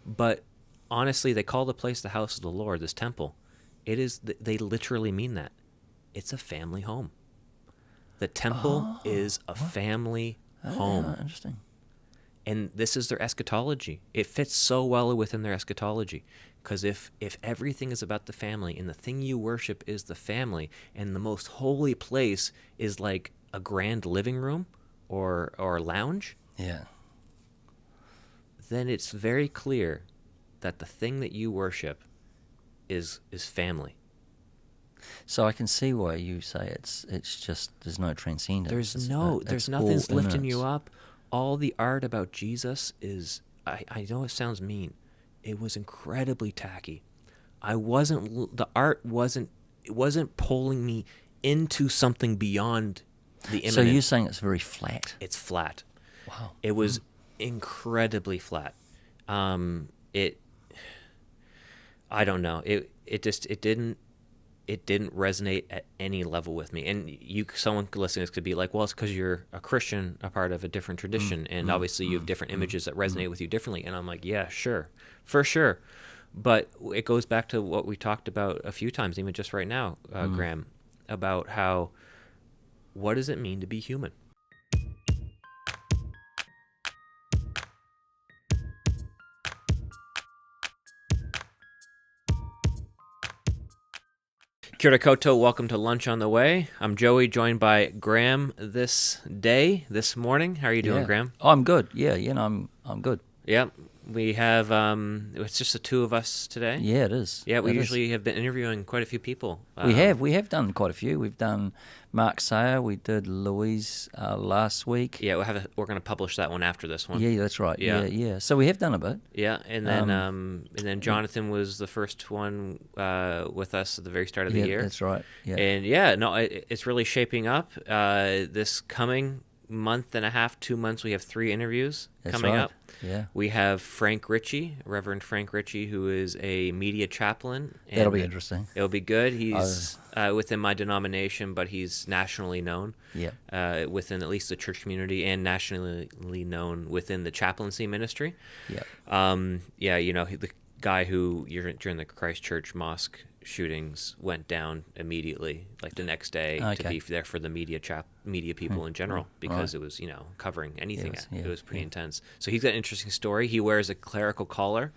But honestly, they call the place the house of the Lord, this temple. It is. They literally mean that. It's a family home. The temple is a family home. Yeah, interesting. And this is their eschatology. It fits so well within their eschatology. Because if everything is about the family and the thing you worship is the family and the most holy place is like a grand living room or lounge, Yeah. then it's very clear that the thing that you worship is family. So I can see why you say it's just there's no transcendence. There's It's nothing's all lifting immanence. you up. All the art about Jesus is, I know it sounds mean, it was incredibly tacky. The art wasn't pulling me into something beyond the immanent. So you're saying it's very flat? It's flat. Wow. It was incredibly flat. I don't know. It didn't resonate at any level with me. And someone listening to this could be like, well, it's because you're a Christian, a part of a different tradition, and obviously you have different images that resonate with you differently. And I'm like, yeah, sure, for sure. But it goes back to what we talked about a few times, even just right now, Graeme, about what does it mean to be human? Kia ora koutou, welcome to Lunch on the Way. I'm Joey, joined by Graeme this morning. How are you doing, Graeme? Oh, I'm good. Yeah, I'm good. Yeah, we have, it's just the two of us today. Yeah, it is. Yeah, we It is. usually have been interviewing quite a few people. We have done quite a few. We've done Mark Sayer. We did Louise last week. Yeah, we're going to publish that one after this one. Yeah, that's right. Yeah. Yeah. So we have done a bit. Yeah, and then Jonathan was the first one with us at the very start of the year. That's right. Yeah. And yeah, no, it's really shaping up. This coming month and a half, 2 months, we have 3 interviews coming up. Yeah. We have Frank Ritchie, Reverend Frank Ritchie, who is a media chaplain. And That'll be interesting. It'll be good. He's within my denomination, but he's nationally known. Yeah. Within at least the church community and nationally known within the chaplaincy ministry. Yeah. The guy who during the Christchurch mosque shootings went down immediately, like the next day, to be there for the media people in general, because it was covering anything. It was pretty intense. So he's got an interesting story. He wears a clerical collar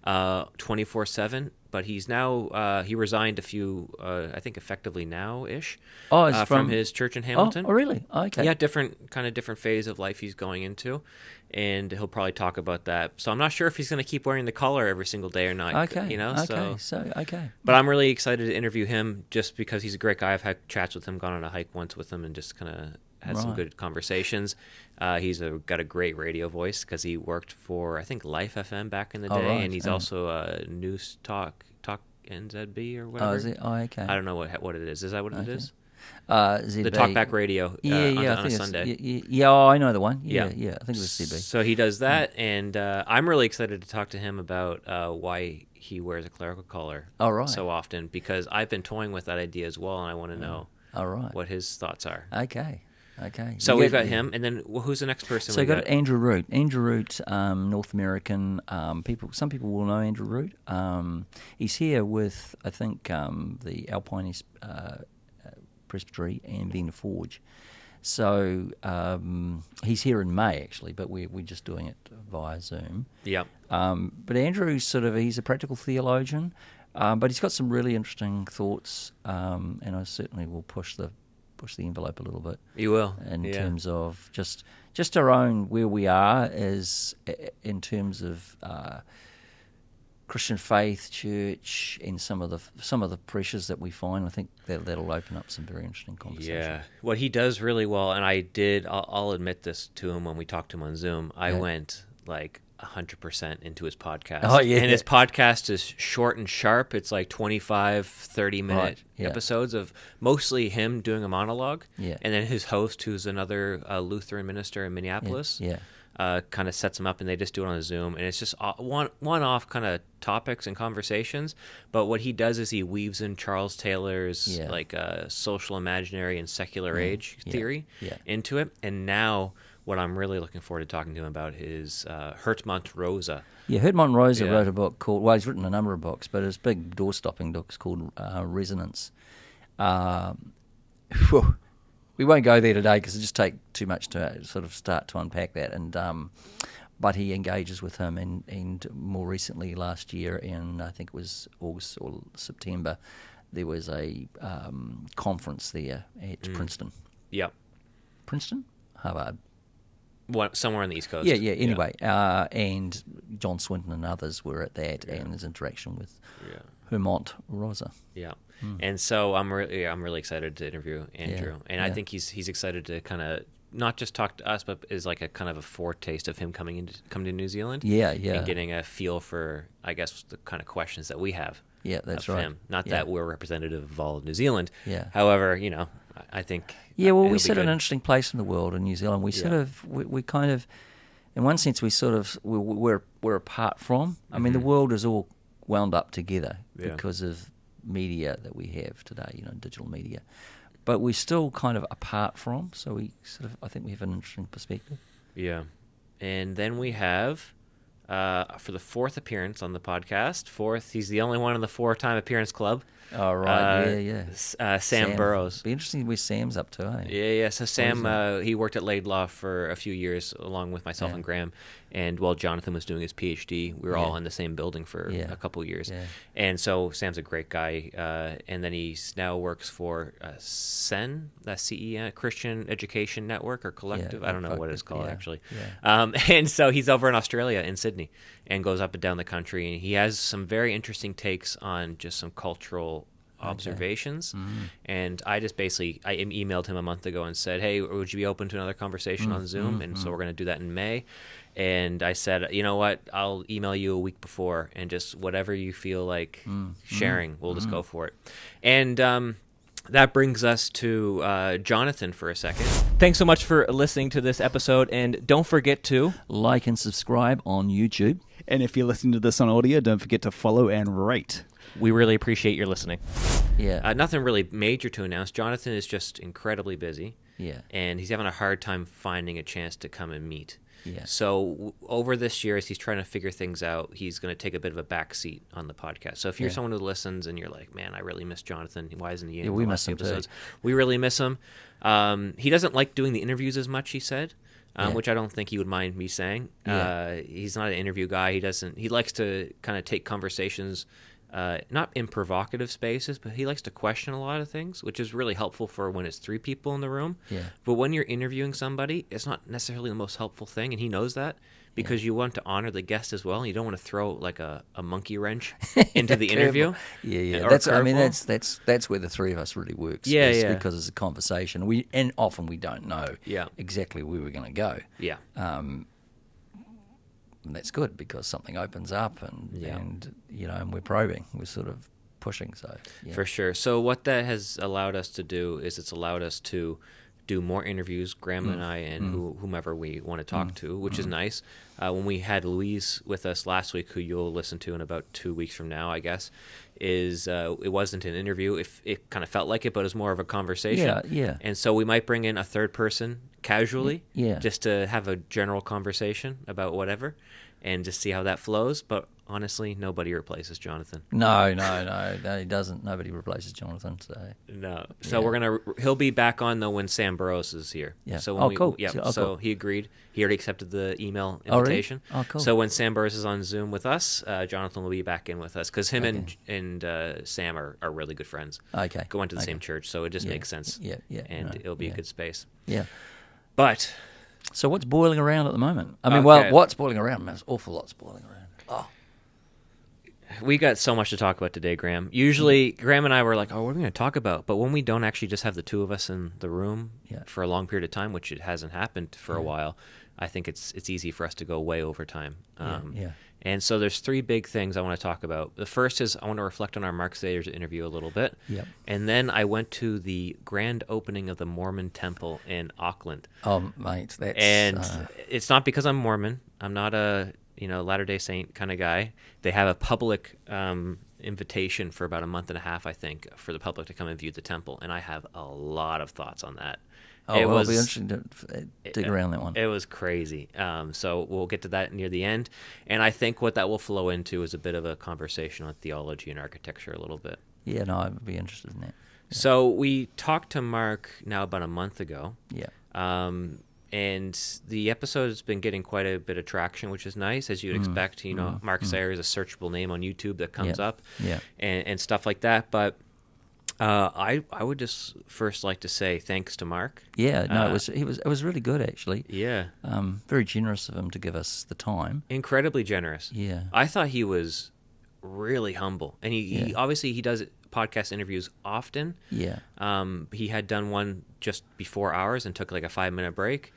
24/7, but he's now he resigned a few I think effectively now-ish from his church in Hamilton. Oh, really? Okay. Yeah, different phase of life he's going into, and he'll probably talk about that. So I'm not sure if he's going to keep wearing the collar every single day or not. Okay. Okay. But I'm really excited to interview him just because he's a great guy. I've had chats with him, gone on a hike once with him, and just kind of had some good conversations. He's got a great radio voice because he worked for, I think, Life FM back in the day, and he's also a News Talk NZB or whatever. Oh, is it? Oh, okay. I don't know what it is. Is that what it is? ZB. The Talkback Radio on I a think Sunday. Yeah, I know the one. Yeah, I think it was ZB. So he does that, and I'm really excited to talk to him about why he wears a clerical collar so often, because I've been toying with that idea as well, and I want to know what his thoughts are. Okay. So we've got him, and then who's the next person? So we've got Andrew Root. Andrew Root, North American people. Some people will know Andrew Root. He's here with, I think, the Alpine Presbytery and then Forge. So he's here in May, actually, but we're just doing it via Zoom. Yeah. But Andrew's he's a practical theologian, but he's got some really interesting thoughts, and I certainly will push the envelope a little bit. You will. In terms of just our own, where we are is in terms of Christian faith, church, and some of the pressures that we find. I think that'll open up some very interesting conversation. Yeah, what he does really well, and I'll admit this to him when we talked to him on Zoom. I went like 100% into his podcast. Oh, yeah. And his podcast is short and sharp. It's like 25, 30-minute episodes of mostly him doing a monologue. Yeah. And then his host, who's another Lutheran minister in Minneapolis, kind of sets him up, and they just do it on Zoom. And it's just one-off kind of topics and conversations. But what he does is he weaves in Charles Taylor's social imaginary and secular age theory into it. And now what I'm really looking forward to talking to him about is Hertmont Rosa. Yeah, Hertmont Rosa wrote a book called, well, he's written a number of books, but his big door-stopping book is called Resonance. We won't go there today because it just take too much to sort of start to unpack that. And but he engages with him, and more recently last year, in I think it was August or September, there was a conference there at Princeton. Yep. Princeton? Harvard. Somewhere on the East Coast. Yeah. Anyway, and John Swinton and others were at that, and his interaction with Hermont Rosa. Yeah. And so I'm really excited to interview Andrew, and I think he's excited to kind of not just talk to us, but is like a kind of a foretaste of him coming to New Zealand. Yeah. And getting a feel for, I guess, the kind of questions that we have. Yeah, that's right. Him. Not that we're representative of all of New Zealand. Yeah. However, I think. Yeah, well, we sit in an interesting place in the world in New Zealand. We sort of, we kind of, in one sense, we're apart from. I mean, the world is all wound up together because of media that we have today, digital media. But we're still kind of apart from, so we sort of, I think we have an interesting perspective. Yeah. And then we have, for the fourth appearance on the podcast, he's the only one in the 4-time appearance club. Oh, right, Sam Burrows. Be interesting where Sam's up to, eh? Yeah. So Sam, he worked at Laidlaw for a few years, along with myself and Graeme. And while Jonathan was doing his PhD, we were all in the same building for a couple of years. Yeah. And so Sam's a great guy. And then he now works for CEN, CEN, Christian Education Network or Collective. I don't know what it's called, actually. Yeah. And so he's over in Australia, in Sydney, and goes up and down the country. And he has some very interesting takes on just some cultural observations. And I just basically I emailed him a month ago and said, hey, would you be open to another conversation on Zoom? And so we're going to do that in May. And I said, you know what, I'll email you a week before, and just whatever you feel like sharing, we'll just go for it. And that brings us to Jonathan for a second. Thanks so much for listening to this episode, and don't forget to like and subscribe on YouTube. And if you're listening to this on audio, don't forget to follow and rate. We really appreciate your listening. Yeah. Nothing really major to announce. Jonathan is just incredibly busy. Yeah. And he's having a hard time finding a chance to come and meet. Yeah. So over this year, as he's trying to figure things out, he's going to take a bit of a back seat on the podcast. So if you're someone who listens and you're like, man, I really miss Jonathan. Why isn't he in we the miss last him episodes? too. We really miss him. He doesn't like doing the interviews as much, he said. Which I don't think he would mind me saying. He's not an interview guy. He likes to kind of take conversations, not in provocative spaces, but he likes to question a lot of things, which is really helpful for when it's 3 people in the room. Yeah. But when you're interviewing somebody, it's not necessarily the most helpful thing, and he knows that, because you want to honor the guest as well, and you don't want to throw like a monkey wrench into the interview. Yeah. That's where the 3 of us really works. Yeah. Because it's a conversation. And often we don't know exactly where we're going to go. Yeah. And that's good because something opens up and we're probing. We're sort of pushing. So For sure. So what that has allowed us to do is it's allowed us to do more interviews, Graeme and I, and whomever we want to talk to, which is nice. When we had Louise with us last week, who you'll listen to in about 2 weeks from now, I guess, it wasn't an interview. It kind of felt like it, but it was more of a conversation. Yeah. And so we might bring in a third person casually, just to have a general conversation about whatever, and just see how that flows. But honestly, nobody replaces Jonathan. No, he doesn't. Nobody replaces Jonathan. No. So he'll be back on though when Sam Burrows is here. Yeah. So cool. Yeah. Cool. He agreed. He already accepted the email invitation. Oh, cool. So when Sam Burrows is on Zoom with us, Jonathan will be back in with us, because him and Sam are really good friends. Okay. Go into the same church, so it just makes sense. Yeah. And it'll be a good space. Yeah. But so what's boiling around at the moment? I mean, what's boiling around? There's an awful lot's boiling around. Oh. We got so much to talk about today, Graeme. Usually, Graeme and I were like, what are we going to talk about? But when we don't actually just have the 2 of us in the room for a long period of time, which it hasn't happened for a while, I think it's easy for us to go way over time. And so there's 3 big things I want to talk about. The first is I want to reflect on our Mark Sayers interview a little bit. Yep. And then I went to the grand opening of the Mormon Temple in Auckland. Oh, mate, that's... And it's not because I'm Mormon. I'm not a Latter-day Saint kind of guy. They have a public invitation for about a month and a half, I think, for the public to come and view the temple. And I have a lot of thoughts on that. It'll be interesting to dig around that one. It was crazy. So we'll get to that near the end. And I think what that will flow into is a bit of a conversation on theology and architecture a little bit. Yeah, no, I'd be interested in that. Yeah. So we talked to Mark now about a month ago. Yeah. And the episode has been getting quite a bit of traction, which is nice, as you'd expect. Mark Sayre is a searchable name on YouTube that comes up, and stuff like that. But I would just first like to say thanks to Mark. Yeah, no, it was really good actually. Yeah, very generous of him to give us the time. Incredibly generous. Yeah, I thought he was really humble, and he obviously he does podcast interviews often. Yeah, he had done one just before ours and took like a 5-minute break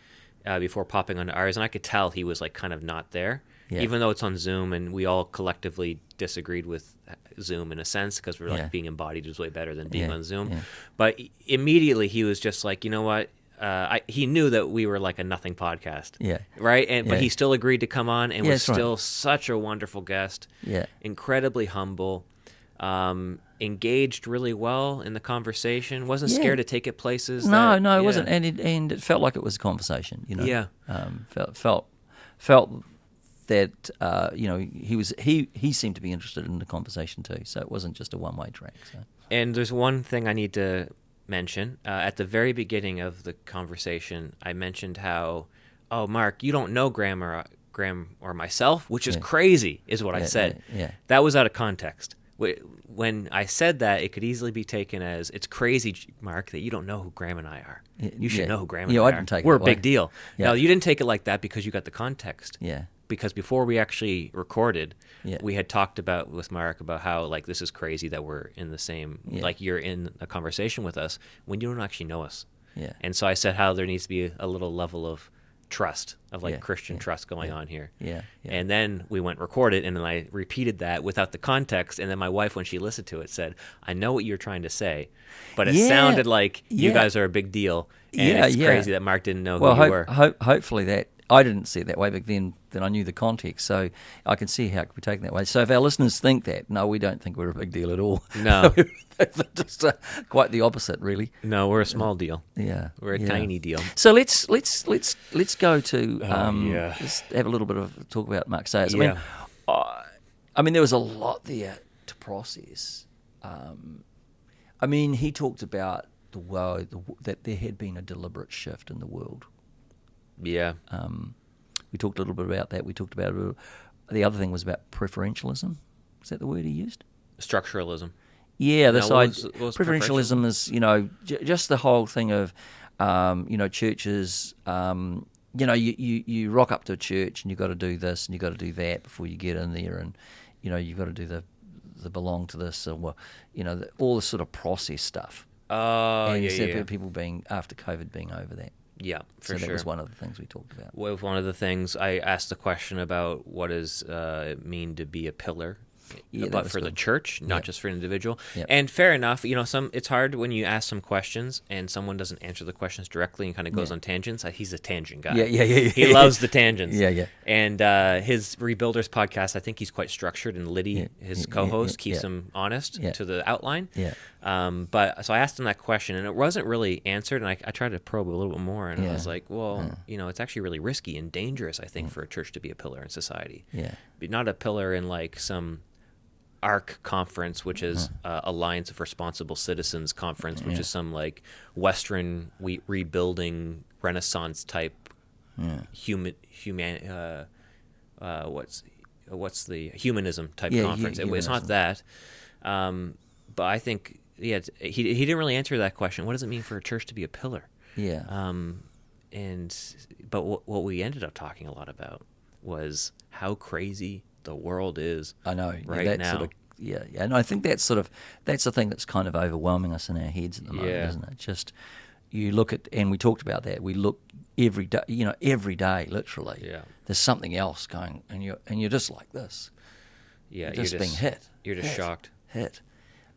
before popping onto ours, and I could tell he was like kind of not there, even though it's on Zoom, and we all collectively disagreed with Zoom in a sense because we're like being embodied is way better than being on Zoom. Yeah. But immediately he was just like, you know what? He knew that we were like a nothing podcast, right? But he still agreed to come on and was still such a wonderful guest. Yeah, incredibly humble. Engaged really well in the conversation. Wasn't scared to take it places. No, it wasn't, and it felt like it was a conversation. Yeah. Felt that he seemed to be interested in the conversation too. So it wasn't just a one-way track. So. And there's one thing I need to mention at the very beginning of the conversation. I mentioned how, Mark, you don't know Graeme or myself, which is crazy, is what I said. Yeah. That was out of context. When I said that, it could easily be taken as, it's crazy, Mark, that you don't know who Graeme and I are. You should know who Graeme and I are. I didn't take We're it a big deal. Yeah. Now, you didn't take it like that because you got the context. Yeah. Because before we actually recorded, we had talked with Mark about how, like, this is crazy that we're in the same, like, you're in a conversation with us when you don't actually know us. Yeah. And so I said how there needs to be a little level of trust, of like Christian trust going on here. Yeah. And then we went record it, and then I repeated that without the context, and then my wife, when she listened to it, said, I know what you're trying to say, but it sounded like you guys are a big deal, and it's crazy that Mark didn't know who you were. Hopefully that, I didn't see it that way, but then I knew the context, so I can see how it could be taken that way. So if our listeners think that, no, we don't think we're a big deal at all. No. Just quite the opposite, really. No, we're a small deal. Yeah. We're a tiny deal. So let's go to let's have a little bit of talk about Mark Sayre. I mean, there was a lot there to process. I mean, he talked about the world, that there had been a deliberate shift in the world. Yeah. We talked a little bit about that. We talked about the other thing was about preferentialism. Is that the word he used? Structuralism. Yeah, what was preferentialism is, just the whole thing of, churches. You rock up to a church and you've got to do this and you've got to do that before you get in there, and you've got to do the belong to this, or all this sort of process stuff. People being after COVID being over that. Yeah, for sure. So that was one of the things we talked about. Well, one of the things I asked the question about, what does it mean to be a pillar, but for the church, not just for an individual. Yep. And fair enough. It's hard when you ask some questions and someone doesn't answer the questions directly and kind of goes on tangents. He's a tangent guy. He loves the tangents. Yeah. And his Rebuilders podcast, I think he's quite structured, and Liddy, his co-host, keeps him honest to the outline. Yeah. But so I asked him that question, and it wasn't really answered, and I tried to probe a little bit more, and I was like, well, it's actually really risky and dangerous, I think, for a church to be a pillar in society. Yeah. But not a pillar in like some ARC conference, which is Alliance of Responsible Citizens conference, which is some like Western rebuilding Renaissance type what's the humanism type conference. It's not that. But I think he didn't really answer that question. What does it mean for a church to be a pillar? Yeah. But what we ended up talking a lot about was how crazy the world is. I know right now. And I think that's the thing that's kind of overwhelming us in our heads at the moment, isn't it? Just you look at, and we talked about that. We look every day, literally. Yeah. There's something else going, and you're just like this. Yeah, you're just being hit. You're just shocked. Hit.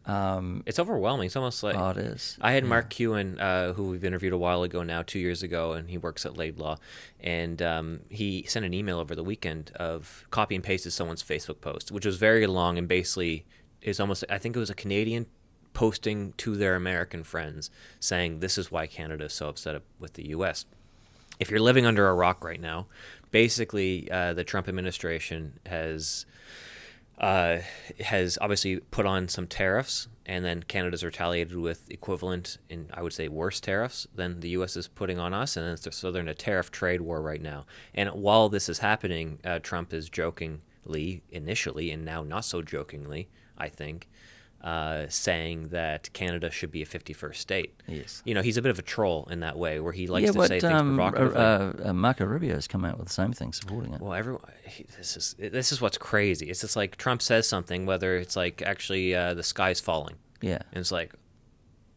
It's overwhelming. It's almost like it is. I had Mark Kewen, who we've interviewed a while ago now, 2 years ago, and he works at Laidlaw, and he sent an email over the weekend of copy and pasted someone's Facebook post, which was very long and basically is almost, I think it was a Canadian posting to their American friends saying this is why Canada is so upset with the U.S. If you're living under a rock right now, basically the Trump administration has obviously put on some tariffs, and then Canada's retaliated with equivalent, and I would say worse tariffs than the U.S. is putting on us, and so they're in a tariff trade war right now. And while this is happening, Trump is jokingly, initially, and now not so jokingly, I think, saying that Canada should be a 51st state. Yes. He's a bit of a troll in that way, where he likes to say things provocatively. Marco Rubio has come out with the same thing, supporting it. Well, this is what's crazy. It's just like Trump says something, whether it's like actually the sky's falling. Yeah. And it's like,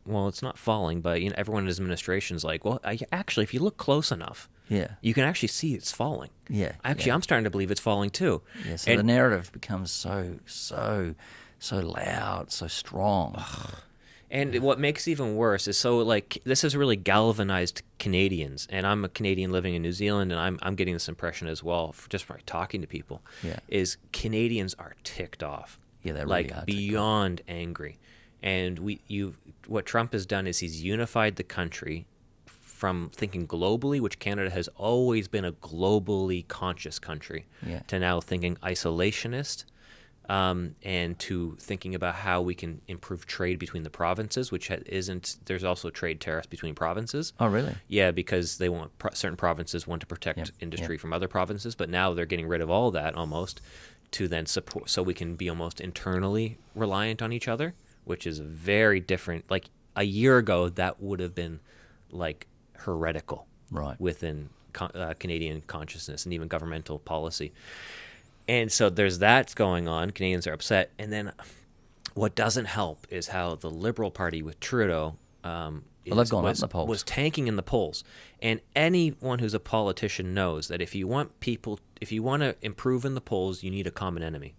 well, it's not falling, but everyone in his administration is like, well, actually, if you look close enough, you can actually see it's falling. Yeah. Actually, I'm starting to believe it's falling too. Yeah. So the narrative becomes so loud, so strong. And what makes it even worse is this has really galvanized Canadians, and I'm a Canadian living in New Zealand, and I'm getting this impression as well just by talking to people. Yeah. Is Canadians are ticked off. Yeah, they really are beyond angry. And what Trump has done is he's unified the country from thinking globally, which Canada has always been a globally conscious country, to now thinking isolationist. And to thinking about how we can improve trade between the provinces, which there's also trade tariffs between provinces. Oh, really? Yeah, because they want certain provinces want to protect industry from other provinces, but now they're getting rid of all that almost to then support, so we can be almost internally reliant on each other, which is very different. Like a year ago, that would have been like heretical within Canadian consciousness and even governmental policy. And so there's that going on. Canadians are upset. And then what doesn't help is how the Liberal Party with Trudeau they've gone up in the polls. Was tanking in the polls. And anyone who's a politician knows that if you want to improve in the polls, you need a common enemy.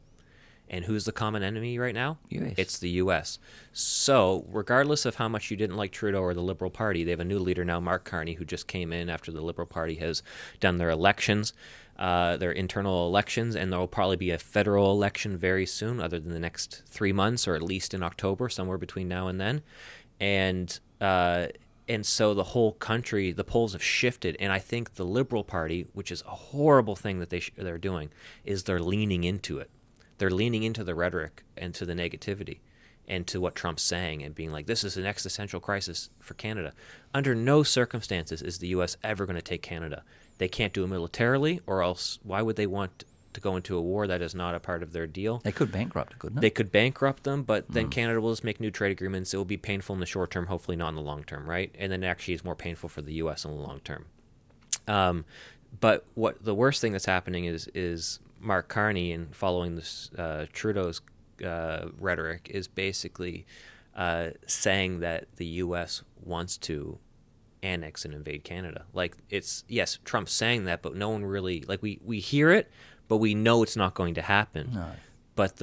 And who's the common enemy right now? US. It's the U.S. So regardless of how much you didn't like Trudeau or the Liberal Party, they have a new leader now, Mark Carney, who just came in after the Liberal Party has done their elections, their internal elections, and there will probably be a federal election very soon, other than the next 3 months, or at least in October, somewhere between now and then. And so the whole country, the polls have shifted, and I think the Liberal Party, which is a horrible thing that they're doing, is they're leaning into it. They're leaning into the rhetoric and to the negativity and to what Trump's saying and being like, this is an existential crisis for Canada. Under no circumstances is the U.S. ever going to take Canada. They can't do it militarily, or else why would they want to go into a war that is not a part of their deal? They could bankrupt, couldn't they? They could bankrupt them, but then Canada will just make new trade agreements. It will be painful in the short term, hopefully not in the long term, right? And then actually it's more painful for the U.S. in the long term. But what the worst thing that's happening is Mark Carney, and following this Trudeau's rhetoric, is basically saying that the U.S. wants to annex and invade Canada. Like, it's, yes, Trump's saying that, but no one really, like, we hear it, but we know it's not going to happen. No. But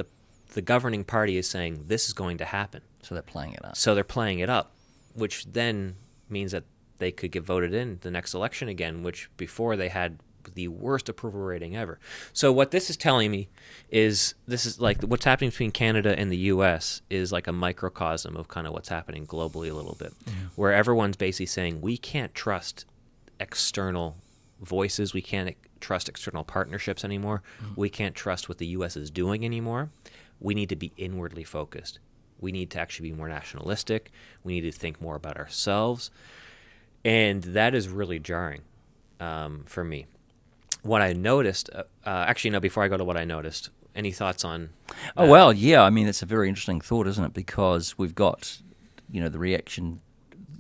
the governing party is saying this is going to happen. So they're playing it up. So they're playing it up, which then means that they could get voted in the next election again, which before they had the worst approval rating ever. So what this is telling me is this is like what's happening between Canada and the U.S. is like a microcosm of kind of what's happening globally a little bit, where everyone's basically saying we can't trust external voices, we can't trust external partnerships anymore, we can't trust what the U.S. is doing anymore. We need to be inwardly focused. We need to actually be more nationalistic. We need to think more about ourselves. And that is really jarring for me. What I noticed, actually, no, before I go to what I noticed, any thoughts on that? Oh, well, yeah, I mean, it's a very interesting thought, isn't it? Because we've got, the reaction,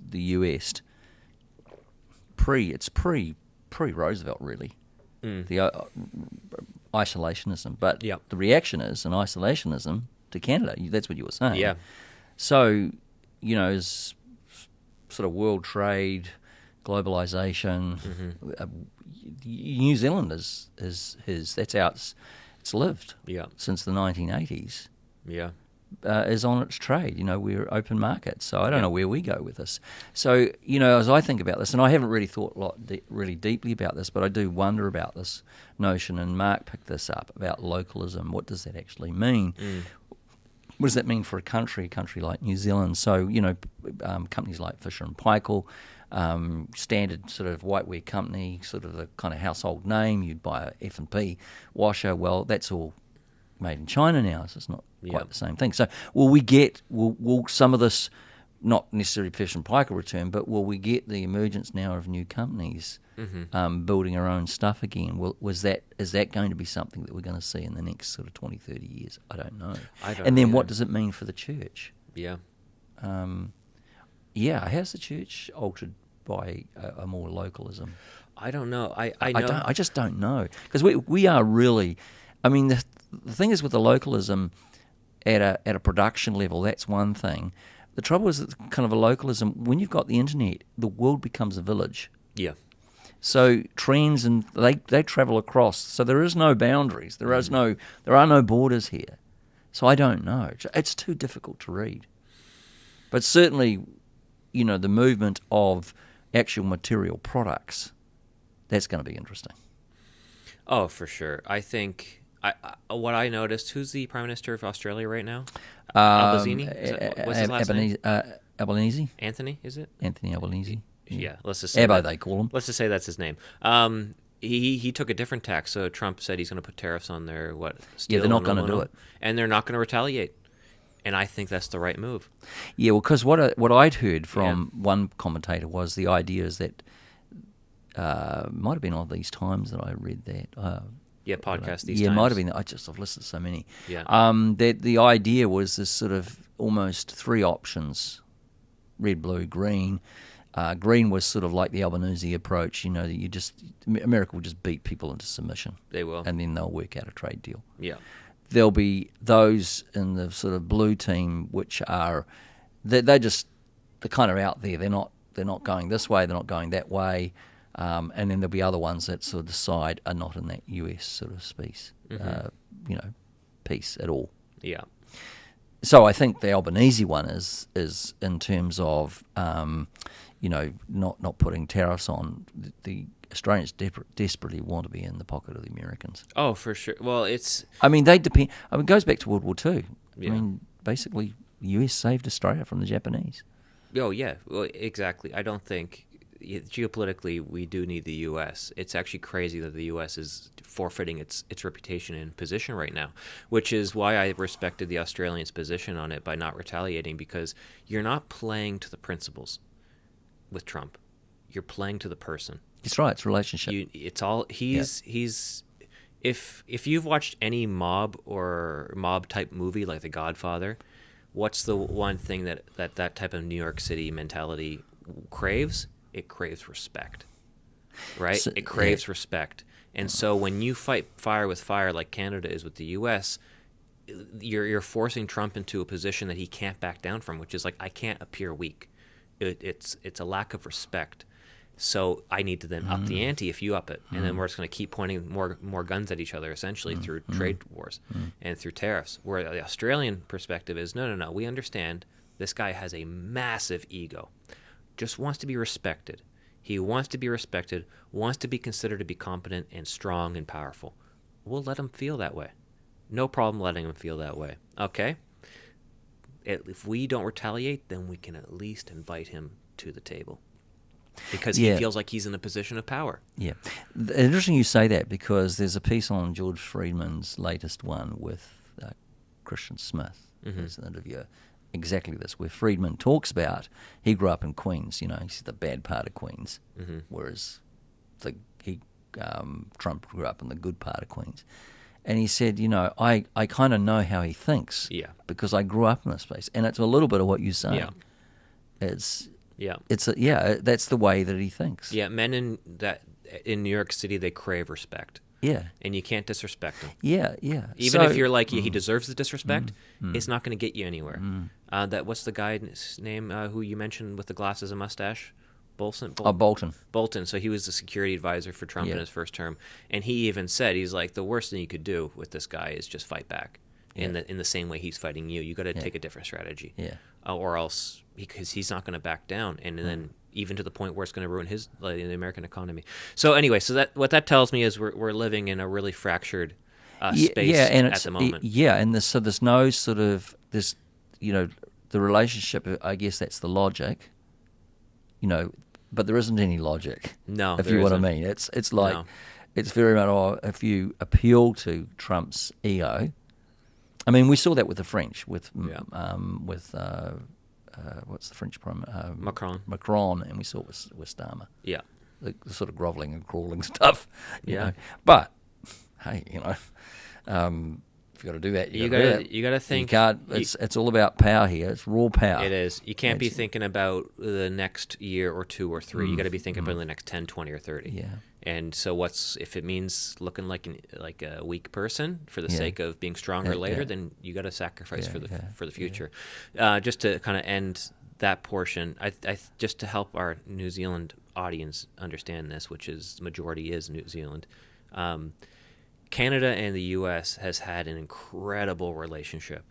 the US, pre-Roosevelt, really, the isolationism. But the reaction is an isolationism to Canada. That's what you were saying. Yeah. So, as sort of world trade, globalisation, New Zealand that's how it's lived since the 1980s. Yeah. Is on its trade. We're open markets, so I don't know where we go with this. So, as I think about this, and I haven't really thought really deeply about this, but I do wonder about this notion, and Mark picked this up, about localism. What does that actually mean? What does that mean for a country like New Zealand? So, companies like Fisher and Paykel, standard sort of whiteware company, sort of the kind of household name. You'd buy a F&P washer. Well, that's all made in China now, so it's not quite the same thing. So will some of this, not necessarily Fisher and Paykel return, but will we get the emergence now of new companies building our own stuff again? Is that going to be something that we're going to see in the next sort of 20, 30 years? I don't know. And then what does it mean for the church? Yeah. Has the church altered by a more localism? I don't know. I just don't know, because we are really. I mean, the thing is with the localism at a production level, that's one thing. The trouble is that kind of a localism, when you've got the internet, the world becomes a village. Yeah. So trends and they travel across. So there is no boundaries. There are no borders here. So I don't know. It's too difficult to read. But certainly, the movement of actual material products, that's going to be interesting. Oh, for sure. I think what I noticed. Who's the Prime Minister of Australia right now? Albanese. What's his last name? Albanese. Anthony, is it? Anthony Albanese. Yeah, let's just say Abbo, they call him. Let's just say that's his name. He took a different tack. So Trump said he's going to put tariffs on their steel. Yeah, they're not going to do it, and they're not going to retaliate. And I think that's the right move. Yeah, well, because what I'd heard from one commentator was the idea is that might have been all these times that I read that. Podcast these times. Yeah, might have been. I've listened to so many. Yeah. That the idea was this sort of almost three options: red, blue, green. Green was sort of like the Albanese approach. That America will just beat people into submission. They will, and then they'll work out a trade deal. Yeah. There'll be those in the sort of blue team which are they're kind of out there. They're not going this way. They're not going that way. And then there'll be other ones that sort of decide are not in that US sort of space, piece at all. Yeah. So I think the Albanese one is in terms of, not putting tariffs on. The Australians desperately want to be in the pocket of the Americans. Oh, for sure. Well, they depend. It goes back to World War II. Yeah. I mean, basically, the US saved Australia from the Japanese. Oh, yeah. Well, exactly. I don't think geopolitically we do need the U.S. It's actually crazy that the U.S. is forfeiting its reputation and position right now, which is why I respected the Australians' position on it by not retaliating, because you're not playing to the principles with Trump. You're playing to the person. That's right. It's a relationship. He's if you've watched any mob type movie like The Godfather, what's the one thing that type of New York City mentality craves? It craves respect, right? It craves respect. And so when you fight fire with fire like Canada is with the U.S., you're forcing Trump into a position that he can't back down from, which is like, I can't appear weak. It's a lack of respect. So I need to then up the ante if you up it. And then we're just going to keep pointing more guns at each other, essentially, through trade wars and through tariffs. Where the Australian perspective is, no, we understand this guy has a massive ego. Just wants to be respected. He wants to be respected, wants to be considered to be competent and strong and powerful. We'll let him feel that way. No problem letting him feel that way. Okay? If we don't retaliate, then we can at least invite him to the table. Because he feels like he's in a position of power. Yeah. Interesting you say that, because there's a piece on George Friedman's latest one with Christian Smith, who's an interviewer. Exactly this, where Friedman talks about he grew up in Queens, he's the bad part of Queens, whereas Trump grew up in the good part of Queens. And he said, I kind of know how he thinks because I grew up in this place. And it's a little bit of what you're saying. Yeah. That's the way that he thinks. Yeah, men in New York City, they crave respect. Yeah. And you can't disrespect him. Yeah. Even if you're like, he deserves the disrespect, it's not going to get you anywhere. What's the guy's name who you mentioned with the glasses and mustache? Bolton. Bolton. So he was the security advisor for Trump in his first term. And he even said, he's like, the worst thing you could do with this guy is just fight back. In the same way he's fighting you. You got to take a different strategy. Yeah. Or else, because he's not going to back down. And then even to the point where it's going to ruin the American economy. So anyway, what that tells me is we're living in a really fractured space at the moment. And there's there's, the relationship, I guess that's the logic, but there isn't any logic. No, if you know what I mean. It's like, no. It's very much, if you appeal to Trump's ego, I mean, we saw that with the French, with what's the French prime? Macron, and we saw it with Starmer. Yeah. The sort of grovelling and crawling stuff. You know. But, hey, if you've got to do that, you got to think. You can't. It's all about power here. It's raw power. It is. You can't be thinking about the next year or 2 or 3. You got to be thinking about the next 10, 20, or 30. Yeah. And so, if it means looking like a weak person for the sake of being stronger later, then you got to sacrifice for the future. Just to kind of end that portion, I just to help our New Zealand audience understand this, which is the majority is New Zealand. Canada and the U.S. has had an incredible relationship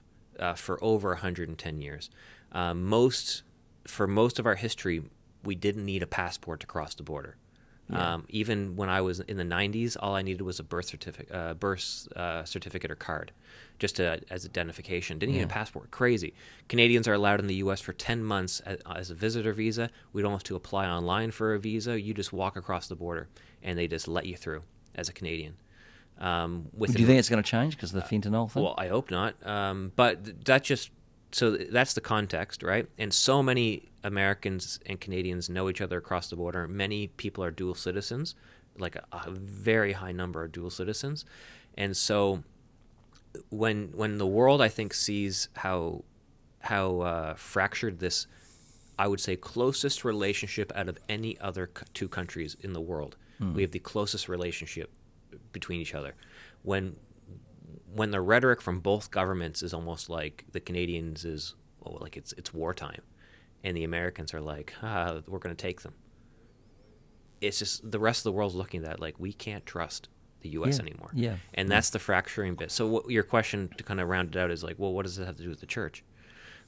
for over 110 years. For most of our history, we didn't need a passport to cross the border. Yeah. Even when I was in the 90s, all I needed was a birth certificate or card, just as identification. Didn't need a passport. Crazy. Canadians are allowed in the U.S. for 10 months as a visitor visa. We don't have to apply online for a visa. You just walk across the border, and they just let you through as a Canadian. Do you think it's going to change because of the fentanyl thing? Well, I hope not. But that's the context, right? And so many Americans and Canadians know each other across the border. Many people are dual citizens, like a very high number are dual citizens. And so when the world, I think, sees how fractured this, I would say, closest relationship out of any other 2 countries in the world, we have the closest relationship between each other. When the rhetoric from both governments is almost like the Canadians is like it's wartime, and the Americans are like, we're going to take them. It's just the rest of the world's looking at that like we can't trust the U.S. anymore. Yeah, and that's the fracturing bit. So your question to kind of round it out is like, well, what does it have to do with the church?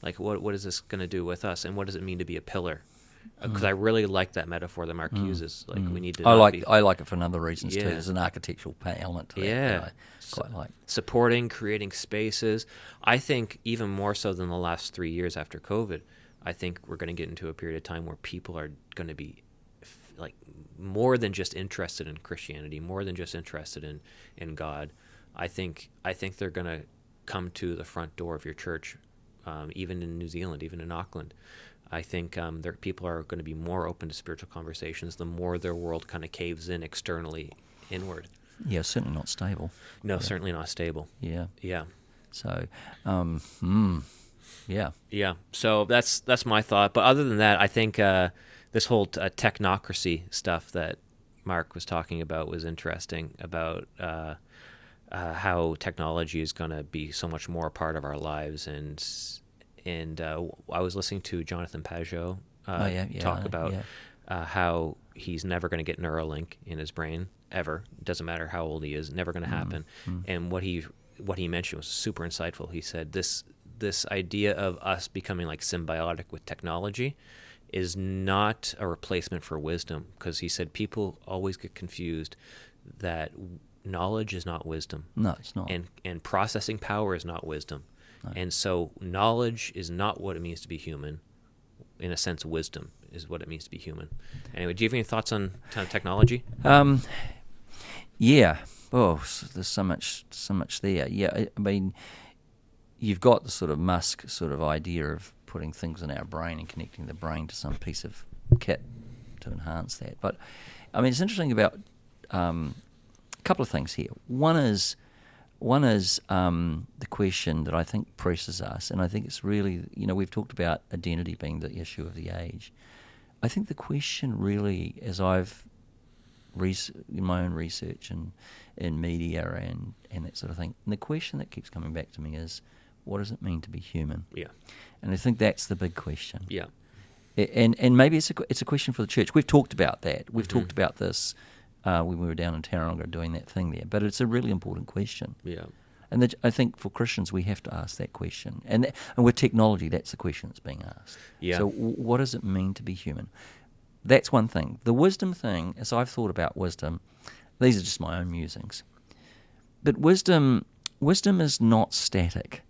Like, what is this going to do with us, and what does it mean to be a pillar? Because I really like that metaphor that Mark uses. Like we need to. I like it for another reasons too. There's an architectural element to that. That I quite like. Supporting, creating spaces. I think even more so than the last 3 years after COVID, I think we're going to get into a period of time where people are going to be like more than just interested in Christianity, more than just interested in God. I think they're going to come to the front door of your church, even in New Zealand, even in Auckland. I think people are going to be more open to spiritual conversations the more their world kind of caves in externally inward. Yeah, certainly not stable. No, certainly not stable. Yeah. Yeah. So, yeah. Yeah. So that's my thought. But other than that, I think this whole technocracy stuff that Mark was talking about was interesting about how technology is going to be so much more a part of our lives. And I was listening to Jonathan Pajot talk about how he's never going to get Neuralink in his brain ever. It doesn't matter how old he is, never going to happen. And what he mentioned was super insightful. He said this idea of us becoming like symbiotic with technology is not a replacement for wisdom, because he said people always get confused that knowledge is not wisdom. No, it's not. And processing power is not wisdom. No. And so knowledge is not what it means to be human. In a sense, wisdom is what it means to be human. Anyway, do you have any thoughts on technology? Yeah. Oh, there's so much there. Yeah, I mean, you've got the sort of Musk sort of idea of putting things in our brain and connecting the brain to some piece of kit to enhance that. But, I mean, it's interesting about a couple of things here. One is the question that I think presses us, and I think it's really, we've talked about identity being the issue of the age. I think the question really, as I've in my own research and in media and that sort of thing, and the question that keeps coming back to me is, what does it mean to be human? Yeah. And I think that's the big question. Yeah. And maybe it's a question for the church. We've talked about that. We've talked about this when we were down in Tauranga doing that thing there. But it's a really important question. Yeah. And I think for Christians, we have to ask that question. And with technology, that's the question that's being asked. Yeah. So what does it mean to be human? That's one thing. The wisdom thing, as I've thought about wisdom, these are just my own musings. But wisdom is not static.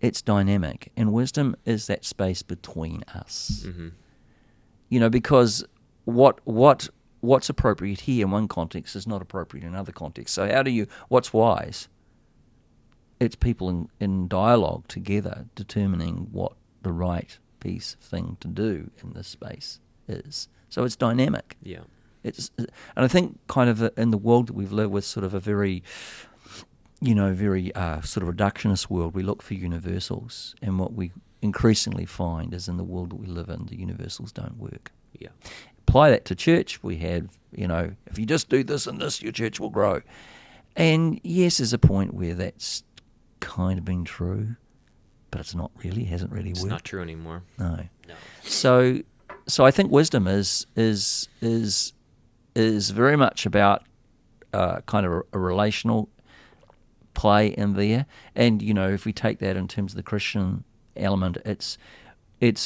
it's dynamic, and wisdom is that space between us. Mm-hmm. Because what's appropriate here in one context is not appropriate in another context. So what's wise? It's people in dialogue together determining what the right piece of thing to do in this space is. So it's dynamic. Yeah. And I think kind of in the world that we've lived with, sort of a very, very sort of reductionist world, we look for universals, and what we increasingly find is in the world that we live in, the universals don't work. Yeah. Apply that to church, we have, if you just do this and this, your church will grow. And yes, there's a point where that's kind of been true, but it's not really, hasn't really worked. It's not true anymore. No. So I think wisdom is very much about kind of a relational play in there. And, if we take that in terms of the Christian element, it's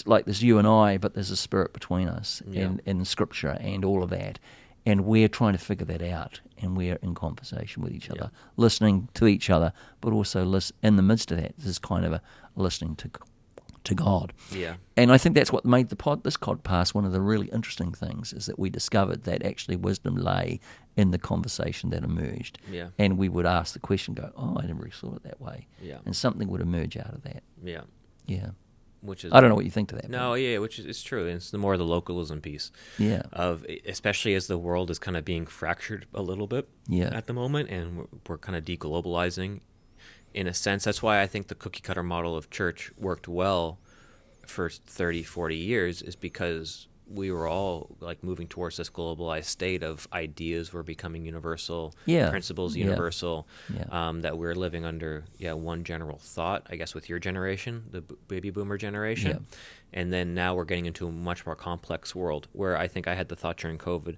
like there's you and I, but there's a spirit between us in Scripture and all of that. And we're trying to figure that out, and we're in conversation with each other, listening to each other, but also in the midst of that, there's kind of a listening to God. Yeah. And I think that's what made this podcast one of the really interesting things, is that we discovered that actually wisdom lay in the conversation that emerged. Yeah. And we would ask the question, I never really saw it that way. Yeah. And something would emerge out of that. Yeah. Yeah. Which is, I don't know what you think to that. No, yeah, which is it's true. It's the more the localism piece. Yeah. Especially as the world is kind of being fractured a little bit at the moment, and we're kind of deglobalizing in a sense. That's why I think the cookie cutter model of church worked well for 30, 40 years, is because we were all like moving towards this globalized state of ideas were becoming universal, principles universal, that we're living under one general thought, I guess, with your generation, the baby boomer generation. And then now we're getting into a much more complex world, where I think I had the thought during COVID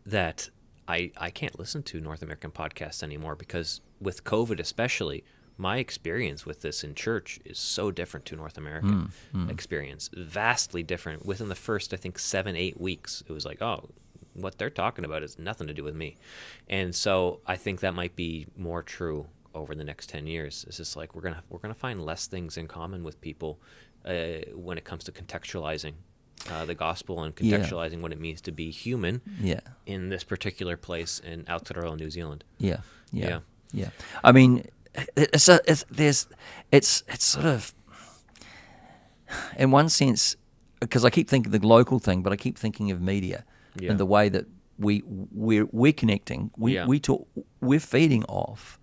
that I can't listen to North American podcasts anymore, because with COVID especially, my experience with this in church is so different to North American experience, vastly different. Within the first, I think, 7-8 weeks, it was like, oh, what they're talking about has nothing to do with me. And so I think that might be more true over the next 10 years. It's just like we're gonna find less things in common with people when it comes to contextualizing the gospel and contextualizing what it means to be human in this particular place in Aotearoa, New Zealand. Yeah. I mean, it's sort of, in one sense, because I keep thinking the local thing, but I keep thinking of media and the way that we're connecting. We're feeding off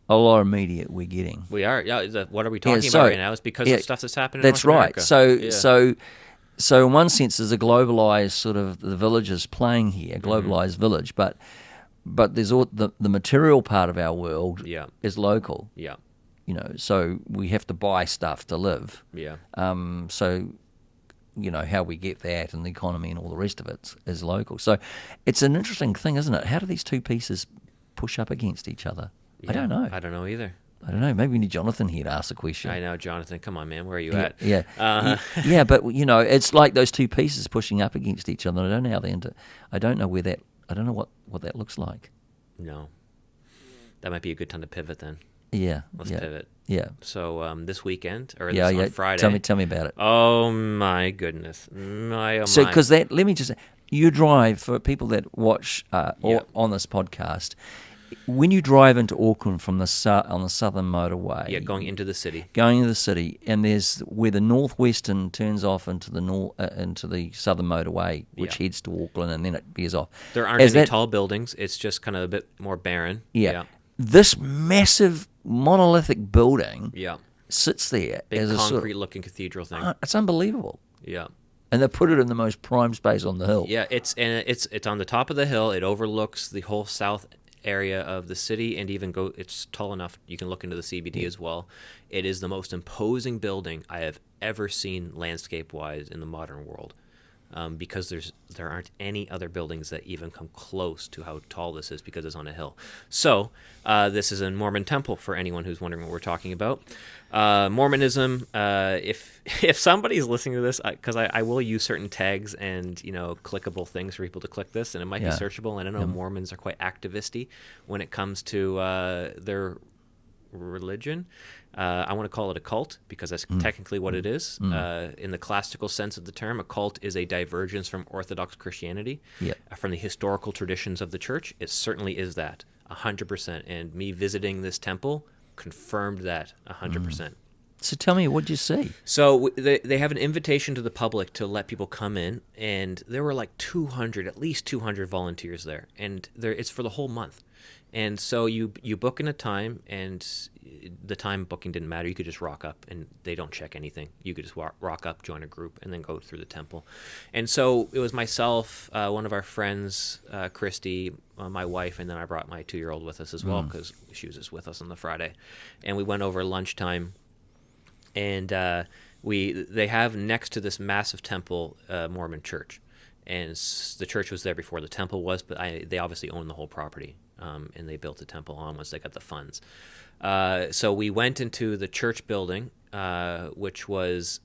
a lot of media we're getting. We are. Yeah. What are we talking about right now? It's because of stuff that's happening. That's in North America. Right. So in one sense, there's a globalized sort of the villages playing here, globalized village, but there's all the material part of our world is local. Yeah. So we have to buy stuff to live. Yeah. So, how we get that and the economy and all the rest of it is local. So it's an interesting thing, isn't it? How do these two pieces push up against each other? Yeah, I don't know. I don't know either. I don't know. Maybe we need Jonathan here to ask the question. I know, Jonathan. Come on, man. Where are you at? Yeah. Yeah, but it's like those two pieces pushing up against each other. I don't know how they enter. I don't know what that looks like. No. That might be a good time to pivot then. Yeah. Let's pivot. Yeah. So this weekend or on Friday. Tell me about it. Oh my goodness. So because let me just say, you drive, for people that watch on this podcast, when you drive into Auckland from on the southern motorway, going into the city, and there's where the northwestern turns off into the southern motorway, which heads to Auckland, and then it veers off. There aren't any tall buildings; it's just kind of a bit more barren. Yeah. This massive monolithic building, sits there big as a concrete-looking cathedral thing. It's unbelievable. Yeah. And they put it in the most prime space on the hill. Yeah, it's on the top of the hill. It overlooks the whole south area of the city, and it's tall enough you can look into the CBD as well. It is the most imposing building I have ever seen landscape-wise in the modern world, because there aren't any other buildings that even come close to how tall this is, because it's on a hill. So this is a Mormon temple, for anyone who's wondering what we're talking about. Mormonism, if somebody's listening to this, because I will use certain tags and clickable things for people to click this, and it might be searchable, and I know Mormons are quite activisty when it comes to their religion. I want to call it a cult because that's technically what it is. In the classical sense of the term, a cult is a divergence from Orthodox Christianity, from the historical traditions of the church. It certainly is that, 100%. And me visiting this temple confirmed that 100%. So tell me, what did you see? So they have an invitation to the public to let people come in, and there were like at least 200 volunteers there, and it's for the whole month. And so you book in a time, and the time booking didn't matter. You could just rock up, and they don't check anything. You could just rock up, join a group, and then go through the temple. And so it was myself, one of our friends, Christy, my wife, and then I brought my 2-year-old with us as well because she was just with us on the Friday. And we went over lunchtime. And they have next to this massive temple Mormon church, and the church was there before the temple was, but they obviously own the whole property, and they built the temple on once they got the funds. So we went into the church building, which was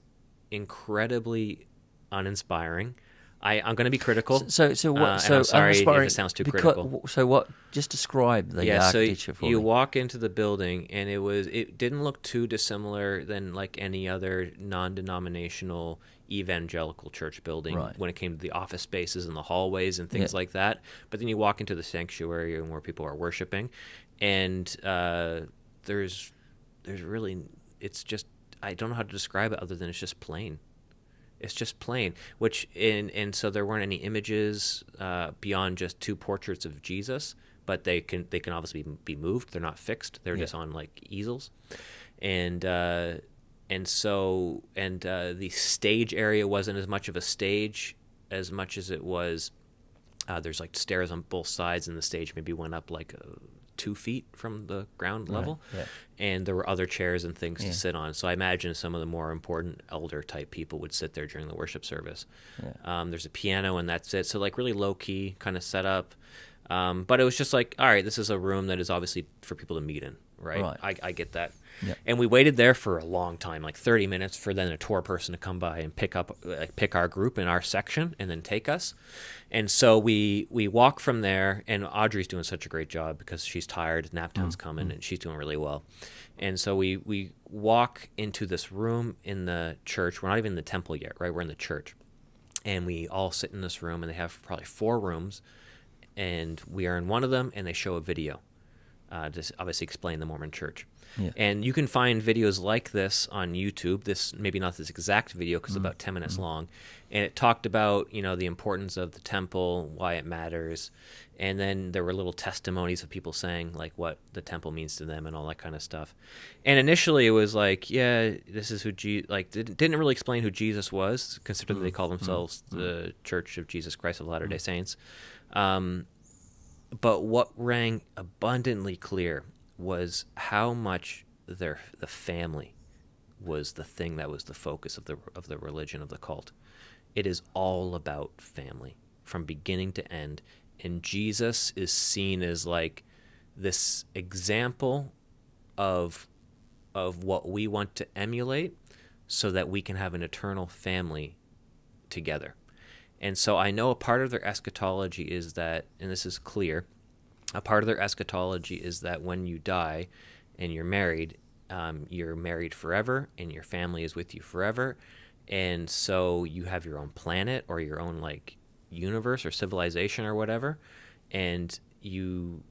incredibly uninspiring. I'm going to be critical. So what? So I'm sorry if it sounds too critical. So what? Just describe the architecture for me. You walk into the building, and it didn't look too dissimilar than like any other non-denominational evangelical church building when it came to the office spaces and the hallways and things like that. But then you walk into the sanctuary and where people are worshiping, and there's really, it's just, I don't know how to describe it other than it's just plain. It's just plain, and so there weren't any images beyond just 2 portraits of Jesus, but they can obviously be moved. They're not fixed. They're just on like easels, and the stage area wasn't as much of a stage as much as it was. There's like stairs on both sides, and the stage maybe went up like 2 feet from the ground level, and there were other chairs and things to sit on. So I imagine some of the more important elder type people would sit there during the worship service. There's a piano, and that's it. So like really low key kind of setup, but it was just like, all right, this is a room that is obviously for people to meet in, right? I get that. And we waited there for a long time, like 30 minutes, for then a tour person to come by and pick our group in our section and then take us. And so we walk from there, and Audrey's doing such a great job because she's tired. Nap time's coming, and she's doing really well. And so we walk into this room in the church. We're not even in the temple yet, right? We're in the church. And we all sit in this room, and they have probably 4 rooms, and we are in one of them, and they show a video to obviously explain the Mormon church. And you can find videos like this on YouTube. This maybe not this exact video because it's about 10 minutes long, and it talked about the importance of the temple, why it matters, and then there were little testimonies of people saying like what the temple means to them and all that kind of stuff. And initially it was like, this is who didn't really explain who Jesus was, considering that they call themselves the Church of Jesus Christ of Latter-day Saints. But what rang abundantly clear was how much the family was the thing that was the focus of the religion of the cult. It is all about family from beginning to end, and Jesus is seen as like this example of what we want to emulate so that we can have an eternal family together. And so I know a part of their eschatology is that, and this is clear, a part of their eschatology is that when you die and you're married forever, and your family is with you forever. And so you have your own planet or your own like universe or civilization or whatever, and you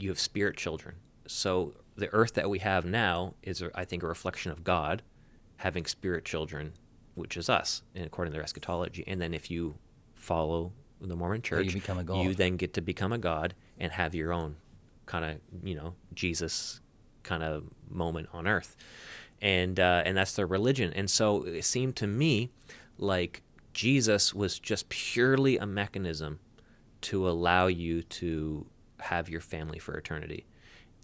have spirit children. So the earth that we have now is, I think, a reflection of God having spirit children, which is us, and according to their eschatology. And then if you follow the Mormon church, you become a god. You then get to become a god and have your own kind of, Jesus kind of moment on earth. And that's their religion. And so it seemed to me like Jesus was just purely a mechanism to allow you to have your family for eternity.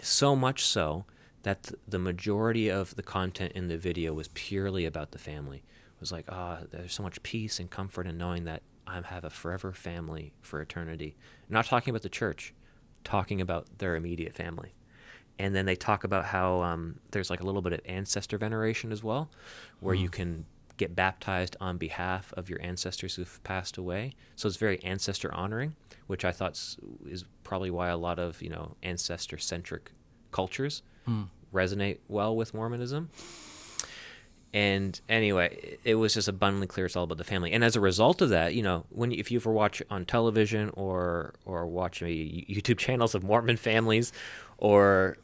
So much so that the majority of the content in the video was purely about the family. It was like, there's so much peace and comfort in knowing that I have a forever family for eternity. I'm not talking about the church, talking about their immediate family. And then they talk about how there's like a little bit of ancestor veneration as well, where you can get baptized on behalf of your ancestors who've passed away. So it's very ancestor honoring, which I thought is probably why a lot of ancestor-centric cultures resonate well with Mormonism. And anyway, it was just abundantly clear it's all about the family. And as a result of that, if you ever watch on television or watch maybe YouTube channels of Mormon families, or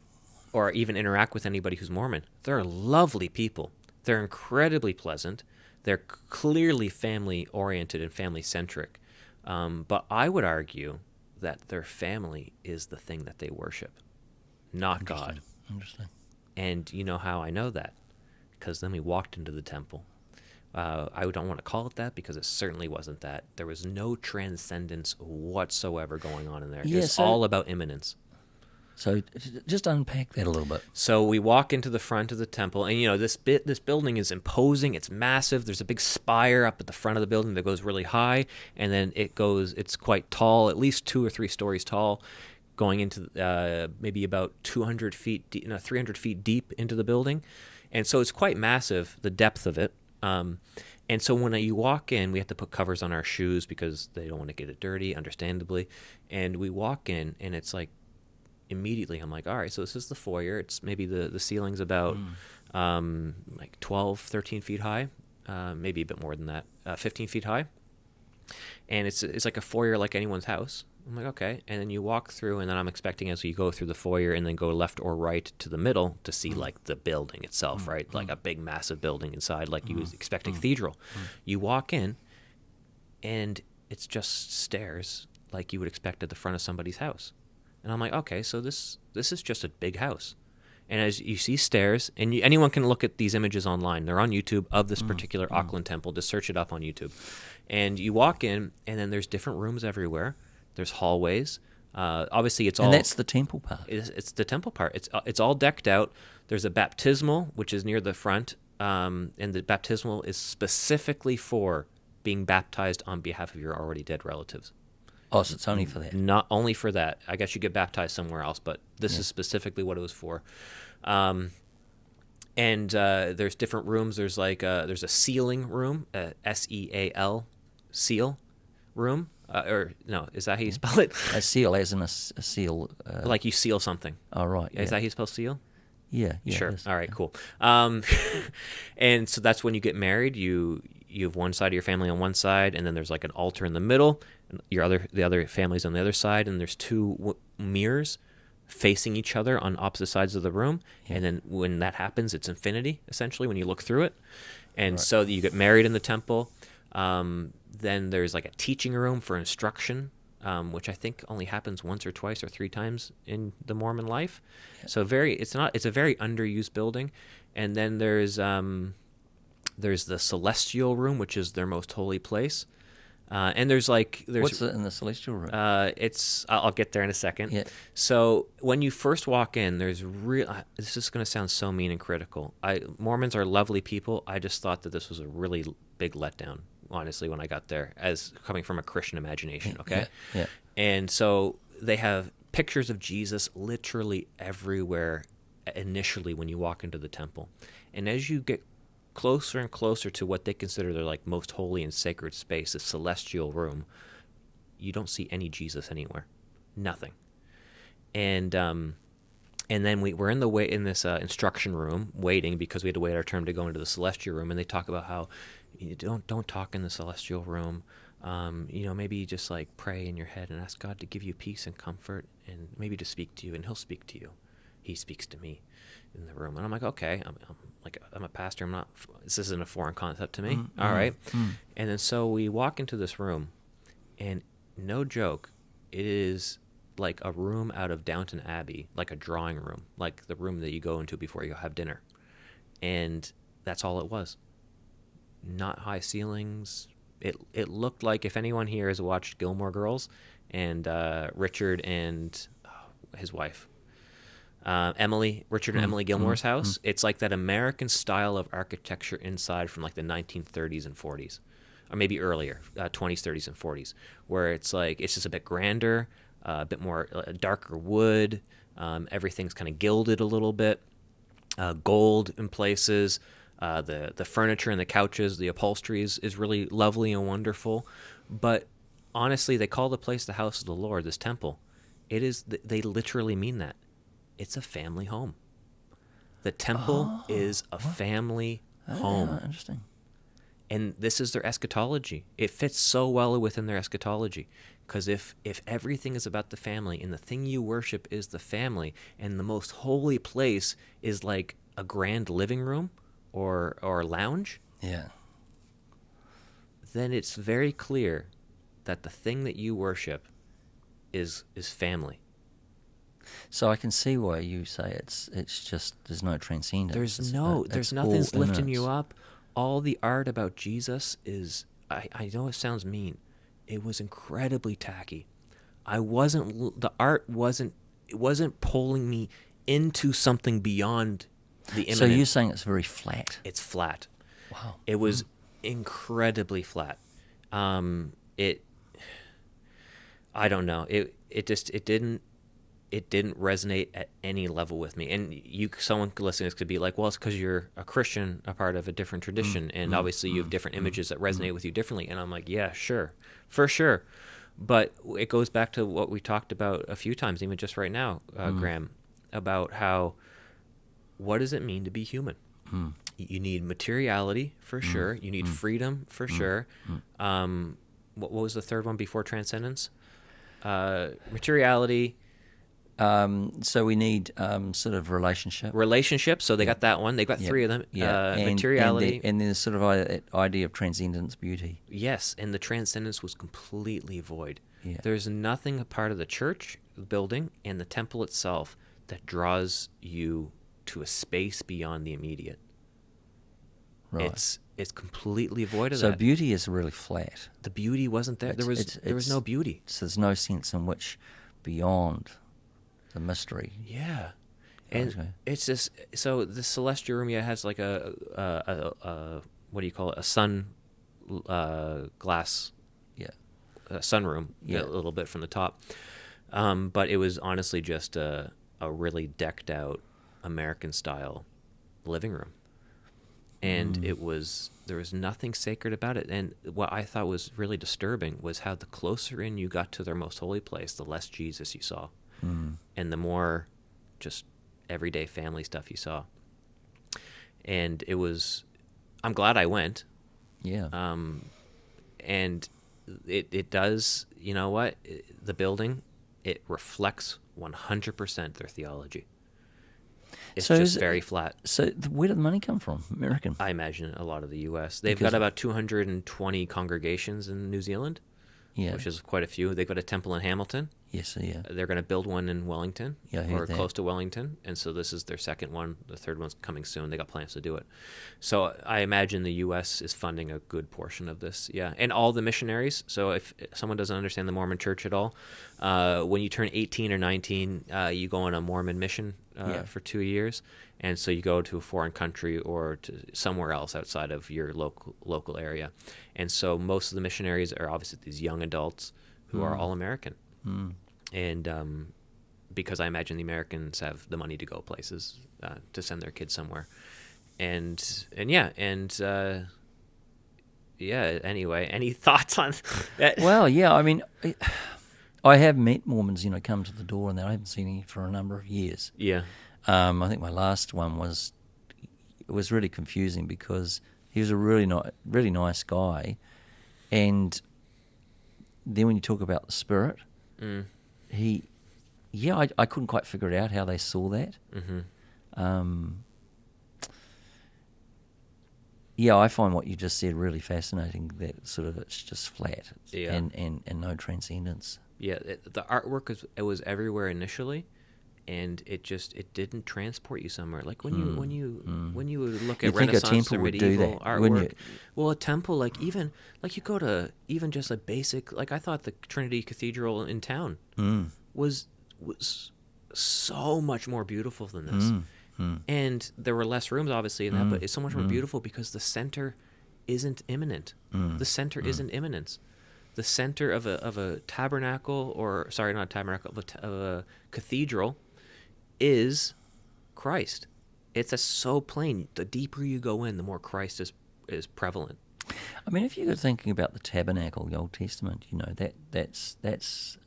even interact with anybody who's Mormon, they're lovely people. They're incredibly pleasant. They're clearly family-oriented and family-centric. But I would argue that their family is the thing that they worship, not God. Interesting. And you know how I know that? Because then we walked into the temple. I don't want to call it that because it certainly wasn't that. There was no transcendence whatsoever going on in there. Yeah, it's all about immanence. So just unpack that a little bit. So we walk into the front of the temple, and this building is imposing. It's massive. There's a big spire up at the front of the building that goes really high, and then it's quite tall, at least 2 or 3 stories tall, going into maybe about 300 feet deep into the building. And so it's quite massive, the depth of it. And so when you walk in, we have to put covers on our shoes because they don't want to get it dirty, understandably. And we walk in, and it's like, immediately I'm like, all right, so this is the foyer. It's maybe the ceiling's about like 12, 13 feet high, maybe a bit more than that, 15 feet high. And it's like a foyer like anyone's house. I'm like, okay. And then you walk through, and then I'm expecting as you go through the foyer and then go left or right to the middle to see like the building itself, right? Like a big, massive building inside, like you would expect a cathedral. You walk in, and it's just stairs like you would expect at the front of somebody's house. And I'm like, okay, so this is just a big house. And as you see stairs, and anyone can look at these images online. They're on YouTube of this particular Auckland temple. Just search it up on YouTube. And you walk in, and then there's different rooms everywhere. There's hallways. Obviously, it's all... And that's the temple part. It's the temple part. It's all decked out. There's a baptismal, which is near the front. And the baptismal is specifically for being baptized on behalf of your already dead relatives. Oh, so it's only for that? Not only for that. I guess you get baptized somewhere else, but this is specifically what it was for. And there's different rooms. There's there's a sealing room, SEAL, seal room. Or no, is that how you spell it? A seal, as in a seal. Like you seal something. Oh, right. Is that how you spell seal? Yeah. Sure. All right, cool. And so that's when you get married. You have one side of your family on one side, and then there's like an altar in the middle. And the other family's on the other side, and there's 2 mirrors facing each other on opposite sides of the room. Yeah. And then when that happens, it's infinity, essentially, when you look through it. And so you get married in the temple. Then there's like a teaching room for instruction, which I think only happens once or twice or 3 times in the Mormon life. Yeah. So it's a very underused building. And then there's the celestial room, which is their most holy place. And there's what's in the celestial room? I'll get there in a second. Yeah. So when you first walk in, there's this is going to sound so mean and critical. Mormons are lovely people. I just thought that this was a really big letdown, honestly, when I got there, as coming from a Christian imagination. Okay. Yeah. And so they have pictures of Jesus literally everywhere initially when you walk into the temple, and as you get closer and closer to what they consider their like most holy and sacred space, the celestial room, you don't see any Jesus anywhere, nothing. And then we're in this instruction room waiting because we had to wait our turn to go into the celestial room, and they talk about how you don't talk in the celestial room. Maybe just like pray in your head and ask God to give you peace and comfort, and maybe to speak to you, and He'll speak to you. He speaks to me in the room, and I'm like, okay, I'm a pastor. This isn't a foreign concept to me. All right. And then so we walk into this room, and no joke, it is like a room out of Downton Abbey, like a drawing room, like the room that you go into before you have dinner. And that's all it was. Not high ceilings. It looked like, if anyone here has watched Gilmore Girls, and Richard and his wife, Richard and Emily Gilmore's house, it's like that American style of architecture inside from like the 1930s and 40s, or maybe earlier, 20s, 30s, and 40s, where it's just a bit grander, a bit more darker wood. Everything's kind of gilded a little bit, gold in places. The furniture and the couches, the upholstery is really lovely and wonderful. But honestly, they call the place the house of the Lord, this temple. It is. They literally mean that. It's a family home. The temple is a family home. Yeah, interesting. And this is their eschatology. It fits so well within their eschatology. Because if everything is about the family, and the thing you worship is the family, and the most holy place is like a grand living room or lounge, Yeah. then it's very clear that the thing that you worship is family. So I can see why you say it's just there's no transcendence. There's nothing's lifting you up. All the art about Jesus is, I know it sounds mean, it was incredibly tacky. The art wasn't pulling me into something beyond the imminent. So you're saying it's very flat? It's flat. Wow. It was incredibly flat. I don't know. It didn't resonate at any level with me. And someone listening to this could be like, well, it's because you're a Christian, a part of a different tradition, and obviously you have different images that resonate with you differently. And I'm like, yeah, sure, for sure. But it goes back to what we talked about a few times, even just right now, Graeme, about what does it mean to be human? You need materiality, for sure. You need freedom, for sure. What was the third one before transcendence? Materiality. So we need sort of relationship. Relationship. So they got that one. They got three of them. Materiality. And then sort of idea of transcendence, beauty. Yes, and the transcendence was completely void. Yeah. There's nothing a part of the church building and the temple itself that draws you to a space beyond the immediate. Right. It's completely void of so that. So beauty is really flat. The beauty wasn't there. There was no beauty. So there's no sense in which beyond the mystery. Yeah. And it's just, so the celestial room has like a what do you call it? A sun glass. Yeah. A sunroom. Yeah. A little bit from the top. But it was honestly just a really decked out American style living room. And there was nothing sacred about it. And what I thought was really disturbing was how the closer in you got to their most holy place, the less Jesus you saw. And the more just everyday family stuff you saw. And I'm glad I went. Yeah. And it does, you know what? The building, it reflects 100% their theology. It's just very flat. So where did the money come from? American? I imagine a lot of the U.S. They've got about 220 congregations in New Zealand, which is quite a few. They've got a temple in Hamilton. Yes, yeah. They're going to build one in Wellington, or close to Wellington, and so this is their second one. The third one's coming soon. They got plans to do it. So I imagine the U.S. is funding a good portion of this, and all the missionaries. So if someone doesn't understand the Mormon Church at all, when you turn 18 or 19, you go on a Mormon mission for 2 years, and so you go to a foreign country or to somewhere else outside of your local area. And so most of the missionaries are obviously these young adults who are all American. And because I imagine the Americans have the money to go places to send their kids somewhere, anyway, any thoughts on that? Well, yeah, I mean, I have met Mormons, come to the door, and I haven't seen any for a number of years. Yeah. I think my last one was really confusing because he was a really nice guy, and then when you talk about the Spirit, I couldn't quite figure it out how they saw that. I find what you just said really fascinating. That sort of it's just flat and no transcendence. Yeah, the artwork was everywhere initially, and it didn't transport you somewhere. Like when you would look at Renaissance or medieval artwork. Well, a temple, like you go to even just a basic, like I thought the Trinity Cathedral in town was so much more beautiful than this. And there were less rooms, obviously, in that, but it's so much more beautiful because the center isn't imminent. The center isn't imminence. The center of a tabernacle, or sorry, not a tabernacle, of a cathedral, is Christ. It's so plain. The deeper you go in, the more Christ is prevalent. I mean, if you're thinking about the tabernacle, the Old Testament, that's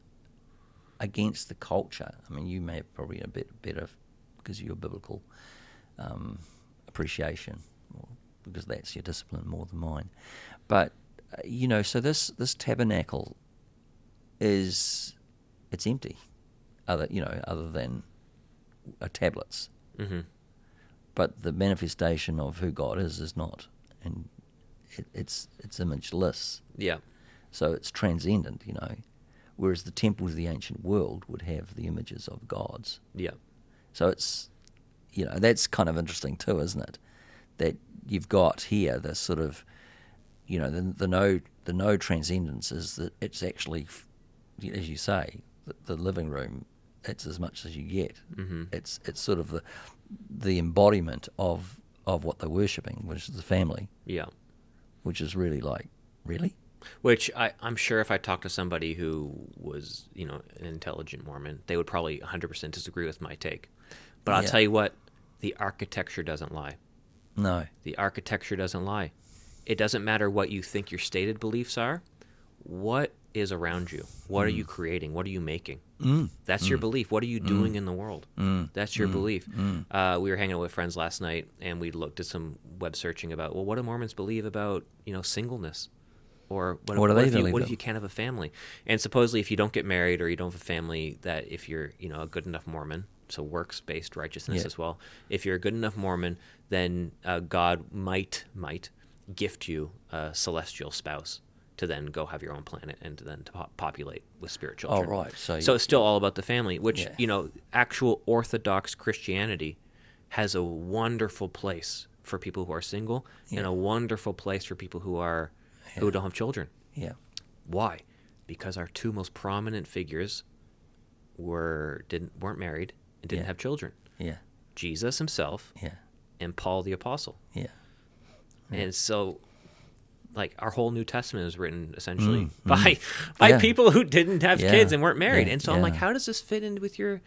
against the culture. I mean, you may have probably a bit better because you're biblical. appreciation, because that's your discipline more than mine. But so this tabernacle it's empty, other than tablets. Mm-hmm. But the manifestation of who God is not, and it's imageless. Yeah. So it's transcendent, whereas the temples of the ancient world would have the images of gods. Yeah. So it's, that's kind of interesting too, isn't it? That you've got here this sort of, the no transcendence is that it's actually, as you say, the living room. It's as much as you get. Mm-hmm. It's sort of the embodiment of what they're worshipping, which is the family. Yeah. Which is really like, really? Which I'm sure if I talked to somebody who was, an intelligent Mormon, they would probably 100% disagree with my take. But I'll tell you what, the architecture doesn't lie. No. The architecture doesn't lie. It doesn't matter what you think your stated beliefs are. What is around you? What are you creating? What are you making? That's your belief. What are you doing in the world? That's your belief. We were hanging out with friends last night, and we looked at some web searching about, what do Mormons believe about, singleness? Or what if you can't have a family? And supposedly if you don't get married or you don't have a family, that if you're, a good enough Mormon, so works-based righteousness as well, if you're a good enough Mormon, then God might gift you a celestial spouse to then go have your own planet and to then populate with spirit children. Oh, right. So it's still all about the family, which, actual Orthodox Christianity has a wonderful place for people who are single and a wonderful place for people who don't have children. Yeah. Why? Because our two most prominent figures weren't married and didn't have children. Yeah. Jesus himself and Paul the Apostle. Yeah. And so, like, our whole New Testament is written essentially by people who didn't have kids and weren't married. And so I'm like, how does this fit in with your...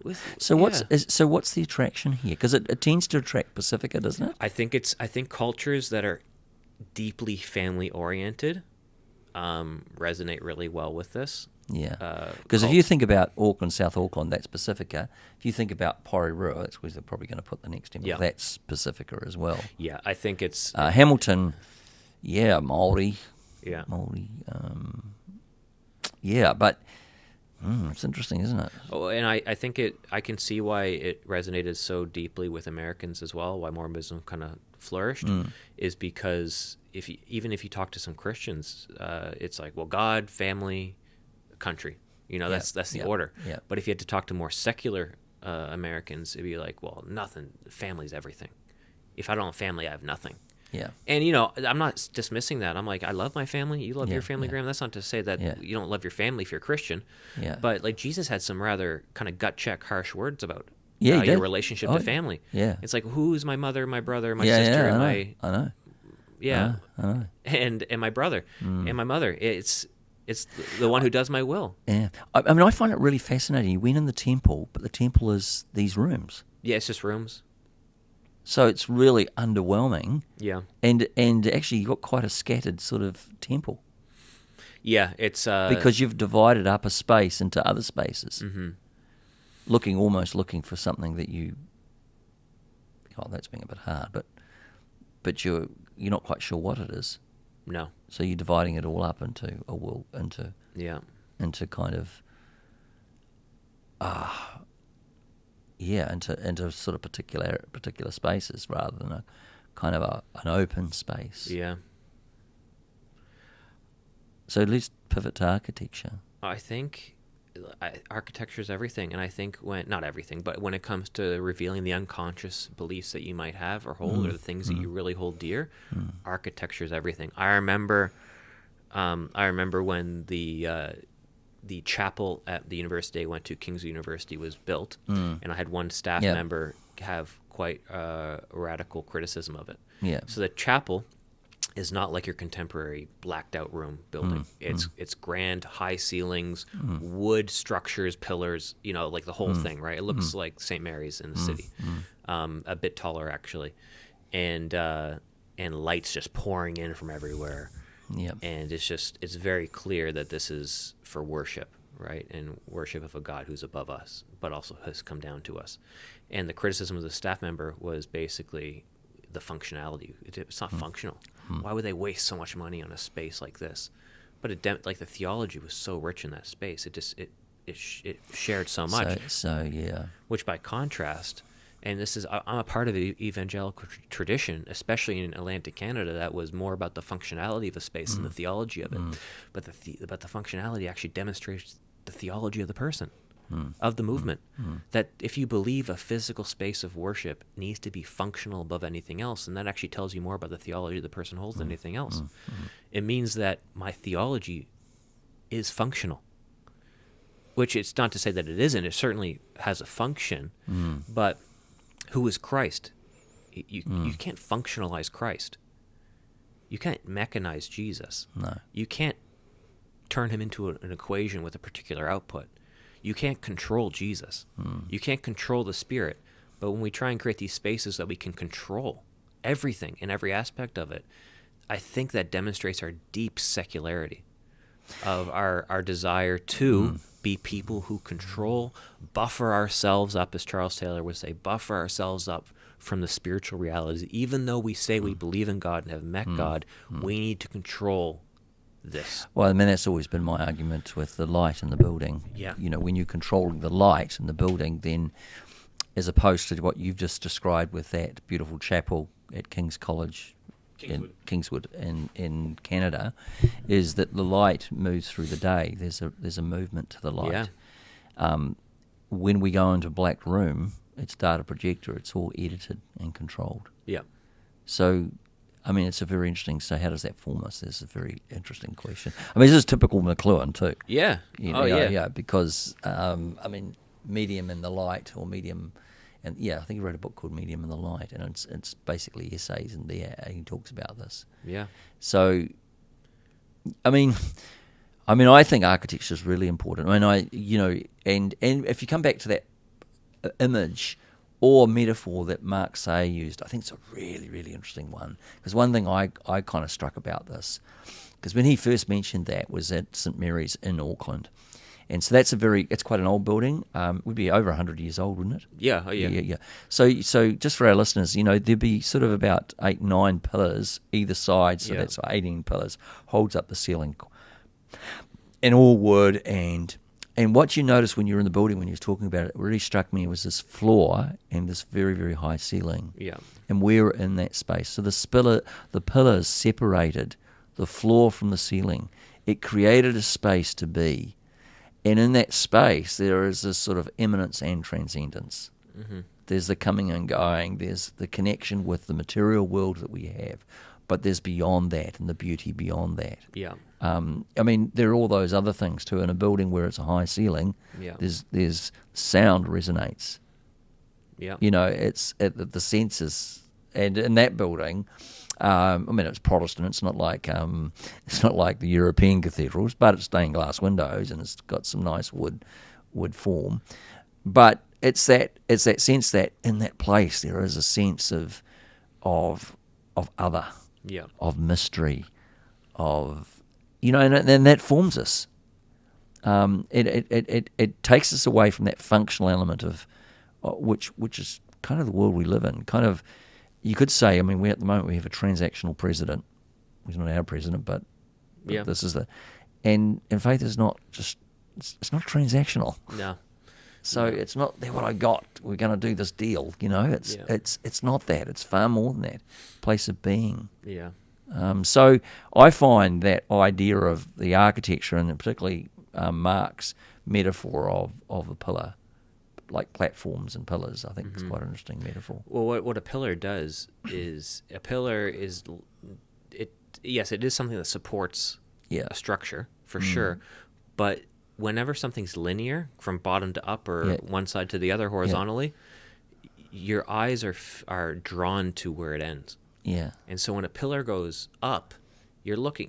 What's the attraction here? Because it tends to attract Pacifica, doesn't it? I think cultures that are deeply family oriented resonate really well with this. Yeah, because if you think about Auckland, South Auckland, that's Pacifica. If you think about Porirua, that's where they're probably going to put the next temple. That's Pacifica as well. Yeah, I think it's Hamilton. Yeah, Māori. Yeah, Māori. But it's interesting, isn't it? Oh, and I think I can see why it resonated so deeply with Americans as well. Why Mormonism kind of flourished is because even if you talk to some Christians, it's like, well, God, family, country. That's the order. Yeah. But if you had to talk to more secular Americans, it'd be like, well, nothing. Family's everything. If I don't have family, I have nothing. Yeah. And, I'm not dismissing that. I'm like, I love my family. You love your family, Graeme. That's not to say that you don't love your family if you're a Christian. Yeah. But, like, Jesus had some rather kind of gut check, harsh words about your relationship to family. Yeah. It's like, who's my mother, my brother, my sister, and I know. Yeah. I know. And my brother and my mother. It's the one who does my will. Yeah. I mean, I find it really fascinating. You went in the temple, but the temple is these rooms. Yeah, it's just rooms. So it's really underwhelming. Yeah. And actually you've got quite a scattered sort of temple. Yeah, it's... because you've divided up a space into other spaces. Mm-hmm. Almost looking for something that you... Oh, that's being a bit hard, but you're not quite sure what it is. No. So you're dividing it all up into kind of... into sort of particular spaces rather than a kind of an open space. Yeah. So let's pivot to architecture. I think architecture is everything, and I think not everything, but when it comes to revealing the unconscious beliefs that you might have or hold, or the things that you really hold dear, architecture is everything. I remember when the chapel at the university I went to, King's University, was built, and I had one staff member have quite radical criticism of it. Yeah. So the chapel is not like your contemporary blacked out room building. It's grand, high ceilings, wood structures, pillars, like the whole thing, right? It looks like St. Mary's in the city, a bit taller actually, and lights just pouring in from everywhere. Yep. And it's very clear that this is for worship, right, and worship of a God who's above us, but also has come down to us. And the criticism of the staff member was basically the functionality. It's not functional. Why would they waste so much money on a space like this? But like the theology was so rich in that space, it shared so much. So yeah. Which by contrast, and I'm a part of the evangelical tradition, especially in Atlantic Canada, that was more about the functionality of a space than the theology of it. But the functionality actually demonstrates the theology of the person, of the movement. That if you believe a physical space of worship needs to be functional above anything else, and that actually tells you more about the theology the person holds than anything else. It means that my theology is functional. Which it's not to say that it isn't. It certainly has a function, but who is Christ? You can't functionalize Christ. You can't mechanize Jesus. No. You can't turn him into an equation with a particular output. You can't control Jesus. You can't control the Spirit. But when we try and create these spaces that we can control everything in every aspect of it, I think that demonstrates our deep secularity of our desire to be people who control, buffer ourselves up, as Charles Taylor would say, buffer ourselves up from the spiritual realities. Even though we say we believe in God and have met God, we need to control this. Well, I mean, that's always been my argument with the light in the building. Yeah. You know, when you're controlling the light in the building, then as opposed to what you've just described with that beautiful chapel at King's College, Kingswood in Canada, is that the light moves through the day. There's a movement to the light. Yeah. When we go into a black room, it's data projector. It's all edited and controlled. Yeah. So, I mean, it's a very interesting. So, how does that form us? This is a very interesting question. I mean, this is typical McLuhan too. Yeah. Yeah. Because I mean, medium in the light or medium. And yeah, I think he wrote a book called Medium in the Light, and it's basically essays, and there he talks about this. Yeah. So, I mean, I think architecture is really important. I mean, and if you come back to that image or metaphor that Mark Say used, I think it's a really, really interesting one. Because one thing I kind of struck about this, because when he first mentioned that was at St Mary's in Auckland. And so it's quite an old building. It would be over 100 years old, wouldn't it? Yeah. Oh, yeah. Yeah. So just for our listeners, there'd be sort of about 8, 9 pillars either side. So that's 18 pillars, holds up the ceiling. And all wood. And what you notice when you're in the building, when you was talking about it, really struck me was this floor and this very, very high ceiling. Yeah. And we're in that space. So the pillars separated the floor from the ceiling. It created a space to be. And in that space, there is this sort of immanence and transcendence. Mm-hmm. There's the coming and going. There's the connection with the material world that we have. But there's beyond that and the beauty beyond that. Yeah. I mean, there are all those other things too. In a building where it's a high ceiling, there's sound resonates. Yeah. It's the senses. And in that building... I mean, it's Protestant. It's not like the European cathedrals, but it's stained glass windows and it's got some nice wood form. But it's that sense that in that place there is a sense of other, of mystery, of and that forms us. It takes us away from that functional element of which is kind of the world we live in, kind of. You could say, I mean, at the moment we have a transactional president. He's not our president, but this is and faith is not just, it's not transactional. No. So it's not what I got. We're going to do this deal. It's not that. It's far more than that. Place of being. Yeah. So I find that idea of the architecture and particularly Mark's metaphor of a pillar, like platforms and pillars, I think it's quite an interesting metaphor. Well, what a pillar does is it is something that supports a structure for sure, but whenever something's linear from bottom to up or one side to the other horizontally, your eyes are drawn to where it ends. Yeah. And so when a pillar goes up, you look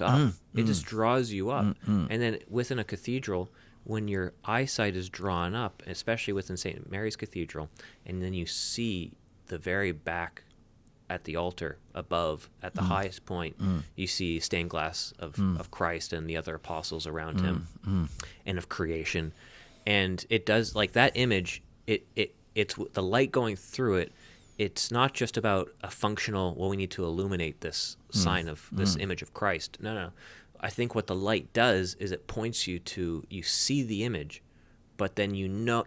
up. It just draws you up. And then within a cathedral, when your eyesight is drawn up, especially within St. Mary's Cathedral, and then you see the very back at the altar above, at the highest point, you see stained glass of Christ and the other apostles around him, and of creation. And it does, like, that image, it's the light going through it. It's not just about a functional, well, we need to illuminate this sign of this image of Christ. No. I think what the light does is it points you to, you see the image, but then you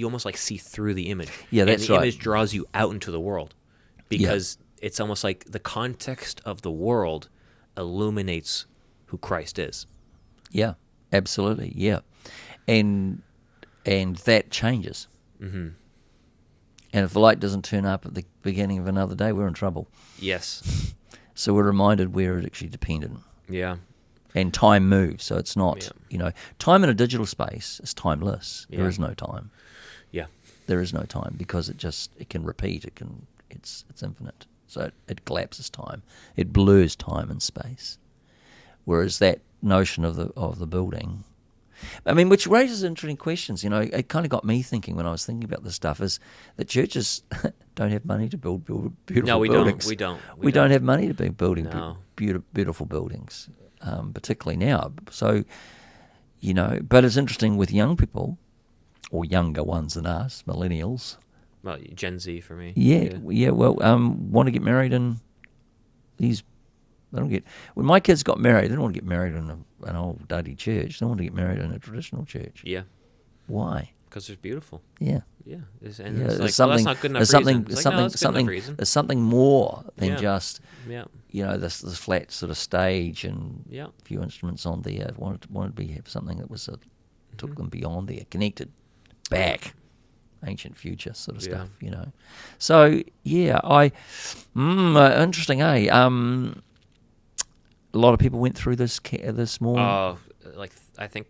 almost like see through the image. Yeah, that's right. And the image draws you out into the world, because it's almost like the context of the world illuminates who Christ is. Yeah, absolutely, yeah. And that changes. Mm-hmm. And if the light doesn't turn up at the beginning of another day, we're in trouble. Yes. So we're reminded we're actually dependent. Yeah. And time moves, so it's not, time in a digital space is timeless. Yeah. There is no time. Yeah. There is no time, because it can repeat. It's infinite. So it collapses time. It blurs time and space. Whereas that notion of the building, I mean, which raises interesting questions. It kind of got me thinking when I was thinking about this stuff, is that churches don't have money to build beautiful buildings. We don't have money to be building beautiful buildings. Particularly now. So, but it's interesting with young people, or younger ones than us, millennials. Well, Gen Z for me. Yeah. Well, want to get married in these. When my kids got married, they didn't want to get married in an old duddy church. They want to get married in a traditional church. Yeah. Why? Because it's beautiful. Yeah. Yeah. It's like, that's not good enough reason. There's something more than just, yeah. This flat sort of stage and yeah. a few instruments on there. Wanted to have something that was took them beyond there, connected back, ancient future sort of stuff. So interesting, eh? A lot of people went through this more. Oh, I think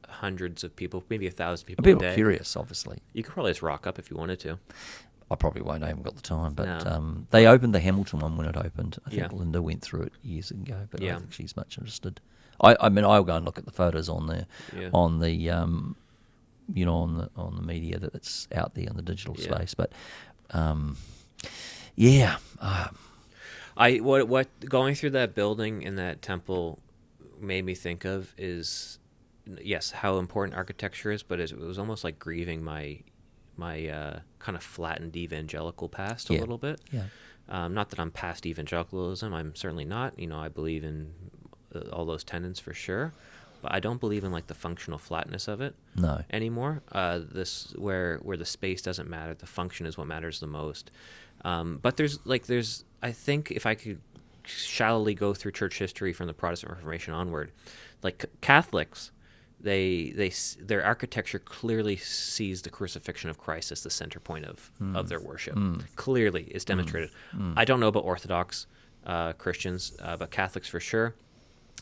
hundreds of people, maybe 1,000 people. People a day. Are curious, obviously. You could probably just rock up if you wanted to. I probably won't. I haven't got the time. But they opened the Hamilton one when it opened. I think Linda went through it years ago, but I don't think she's much interested. I mean, I'll go and look at the photos on the on the on the media that's out there in the digital space. But what going through that building and that temple made me think of is, yes, how important architecture is, but it was almost like grieving my kind of flattened evangelical past a little bit. Yeah. Not that I'm past evangelicalism. I'm certainly not. I believe in all those tenets for sure, but I don't believe in like the functional flatness of it. Anymore. This where the space doesn't matter. The function is what matters the most. But there's I think if I could shallowly go through church history from the Protestant Reformation onward, like Catholics, their architecture clearly sees the crucifixion of Christ as the center point of their worship. Clearly is demonstrated. I don't know about Orthodox Christians, but Catholics for sure.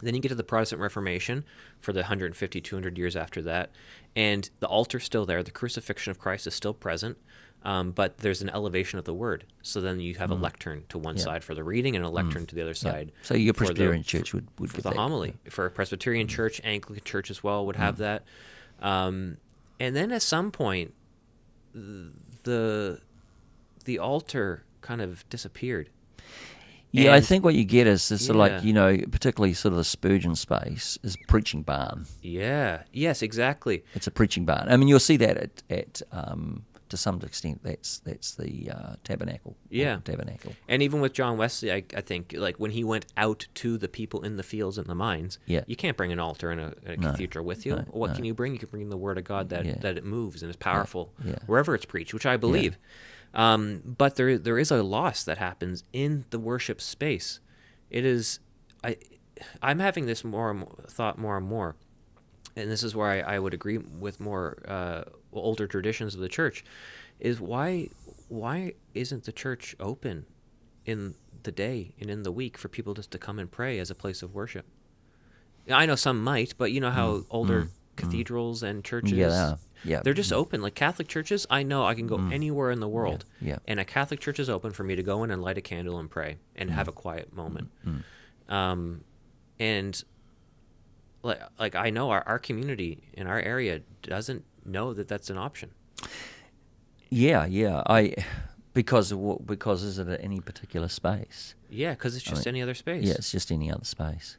Then you get to the Protestant Reformation for the 150, 200 years after that, and the altar's still there. The crucifixion of Christ is still present, but there's an elevation of the word. So then you have a lectern to one side for the reading and a lectern to the other side. So your Presbyterian church would for get the that. homily. For a Presbyterian church, Anglican church as well would have that. And then at some point, the altar kind of disappeared. Yeah, I think what you get is this sort of particularly sort of the Spurgeon space is preaching barn. Yeah. Yes, exactly. It's a preaching barn. I mean, you'll see that at to some extent. That's the tabernacle. Yeah. Tabernacle. And even with John Wesley, I think like when he went out to the people in the fields and the mines, you can't bring an altar and a cathedral with you. What can you bring? You can bring the word of God that it moves and is powerful wherever it's preached, which I believe. But there is a loss that happens in the worship space. It is, I'm having this thought more and more, and this is where I would agree with more older traditions of the church, is why isn't the church open in the day and in the week for people just to come and pray as a place of worship? I know some might, but you know how older cathedrals and churches, they're just open. Like Catholic churches, I know I can go anywhere in the world, and a Catholic church is open for me to go in and light a candle and pray and have a quiet moment. And like I know our community in our area doesn't know that that's an option. Because is it at any particular space? Yeah, because it's just any other space. Yeah, it's just any other space.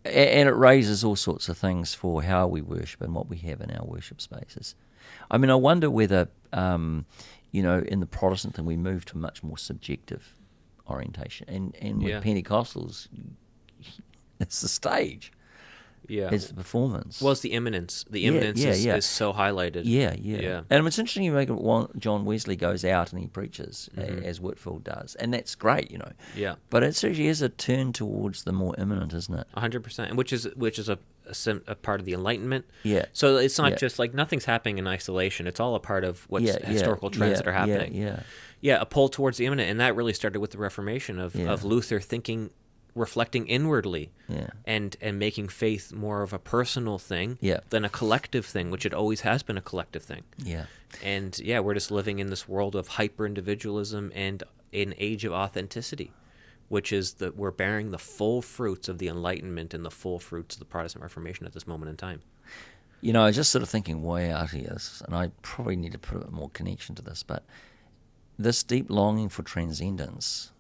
And it raises all sorts of things for how we worship and what we have in our worship spaces. I mean, I wonder whether, in the Protestant thing, we move to much more subjective orientation. And with Pentecostals, it's the stage. Yeah. It's the performance. Well, it's the imminence. The imminence is so highlighted. Yeah. And it's interesting you make it, John Wesley goes out and he preaches, as Whitefield does. And that's great, Yeah. But it actually is a turn towards the more imminent, isn't it? 100%. And which is a part of the Enlightenment. Yeah. So it's not just like nothing's happening in isolation. It's all a part of what's historical trends that are happening. Yeah, a pull towards the imminent. And that really started with the Reformation of Luther reflecting inwardly and making faith more of a personal thing than a collective thing, which it always has been a collective thing. Yeah. And we're just living in this world of hyper-individualism and an age of authenticity, which is that we're bearing the full fruits of the Enlightenment and the full fruits of the Protestant Reformation at this moment in time. I was just sort of thinking way out here, and I probably need to put a bit more connection to this, but this deep longing for transcendence,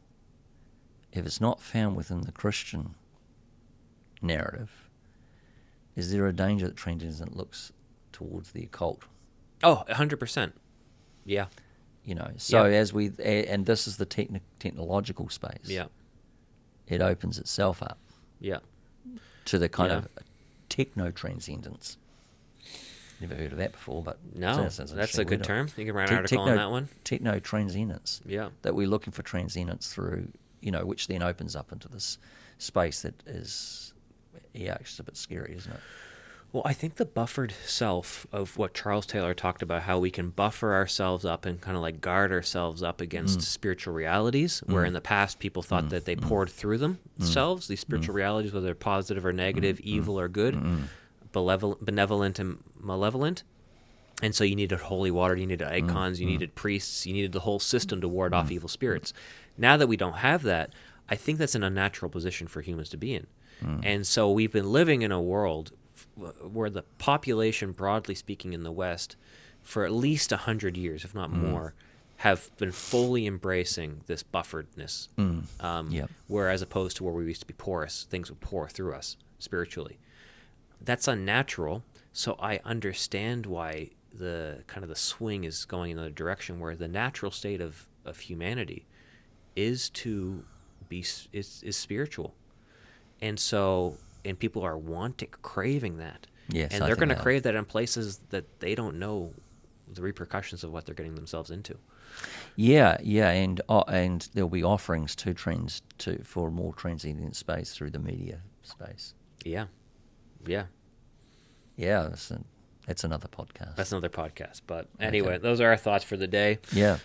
if it's not found within the Christian narrative, is there a danger that transcendence looks towards the occult? Oh, 100%. Yeah. As and this is the technological space. Yeah. It opens itself up. Yeah. To the kind of techno-transcendence. Never heard of that before, but no, that's a good term. You can write an article on that one. Techno-transcendence. Yeah. That we're looking for transcendence through, which then opens up into this space that is, it's a bit scary, isn't it? Well, I think the buffered self of what Charles Taylor talked about, how we can buffer ourselves up and kind of like guard ourselves up against spiritual realities, where in the past people thought that they poured through themselves, these spiritual realities, whether they're positive or negative, evil or good, benevolent and malevolent. And so you needed holy water, you needed icons, you needed priests, you needed the whole system to ward off evil spirits. Now that we don't have that, I think that's an unnatural position for humans to be in. And so we've been living in a world where the population, broadly speaking, in the West, for at least 100 years, if not more, have been fully embracing this bufferedness. Where as opposed to where we used to be porous, things would pour through us spiritually. That's unnatural, so I understand why the kind of the swing is going in another direction, where the natural state of humanity is to be is spiritual. And so, and people are craving that. Yes, and they're going to crave that in places that they don't know the repercussions of what they're getting themselves into. Yeah, and there'll be offerings for more transcendent space through the media space. Yeah. That's another podcast. That's another podcast. But anyway, those are our thoughts for the day. Yeah.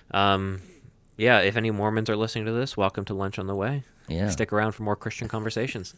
If any Mormons are listening to this, welcome to Lunch on the Way. Yeah. Stick around for more Christian conversations.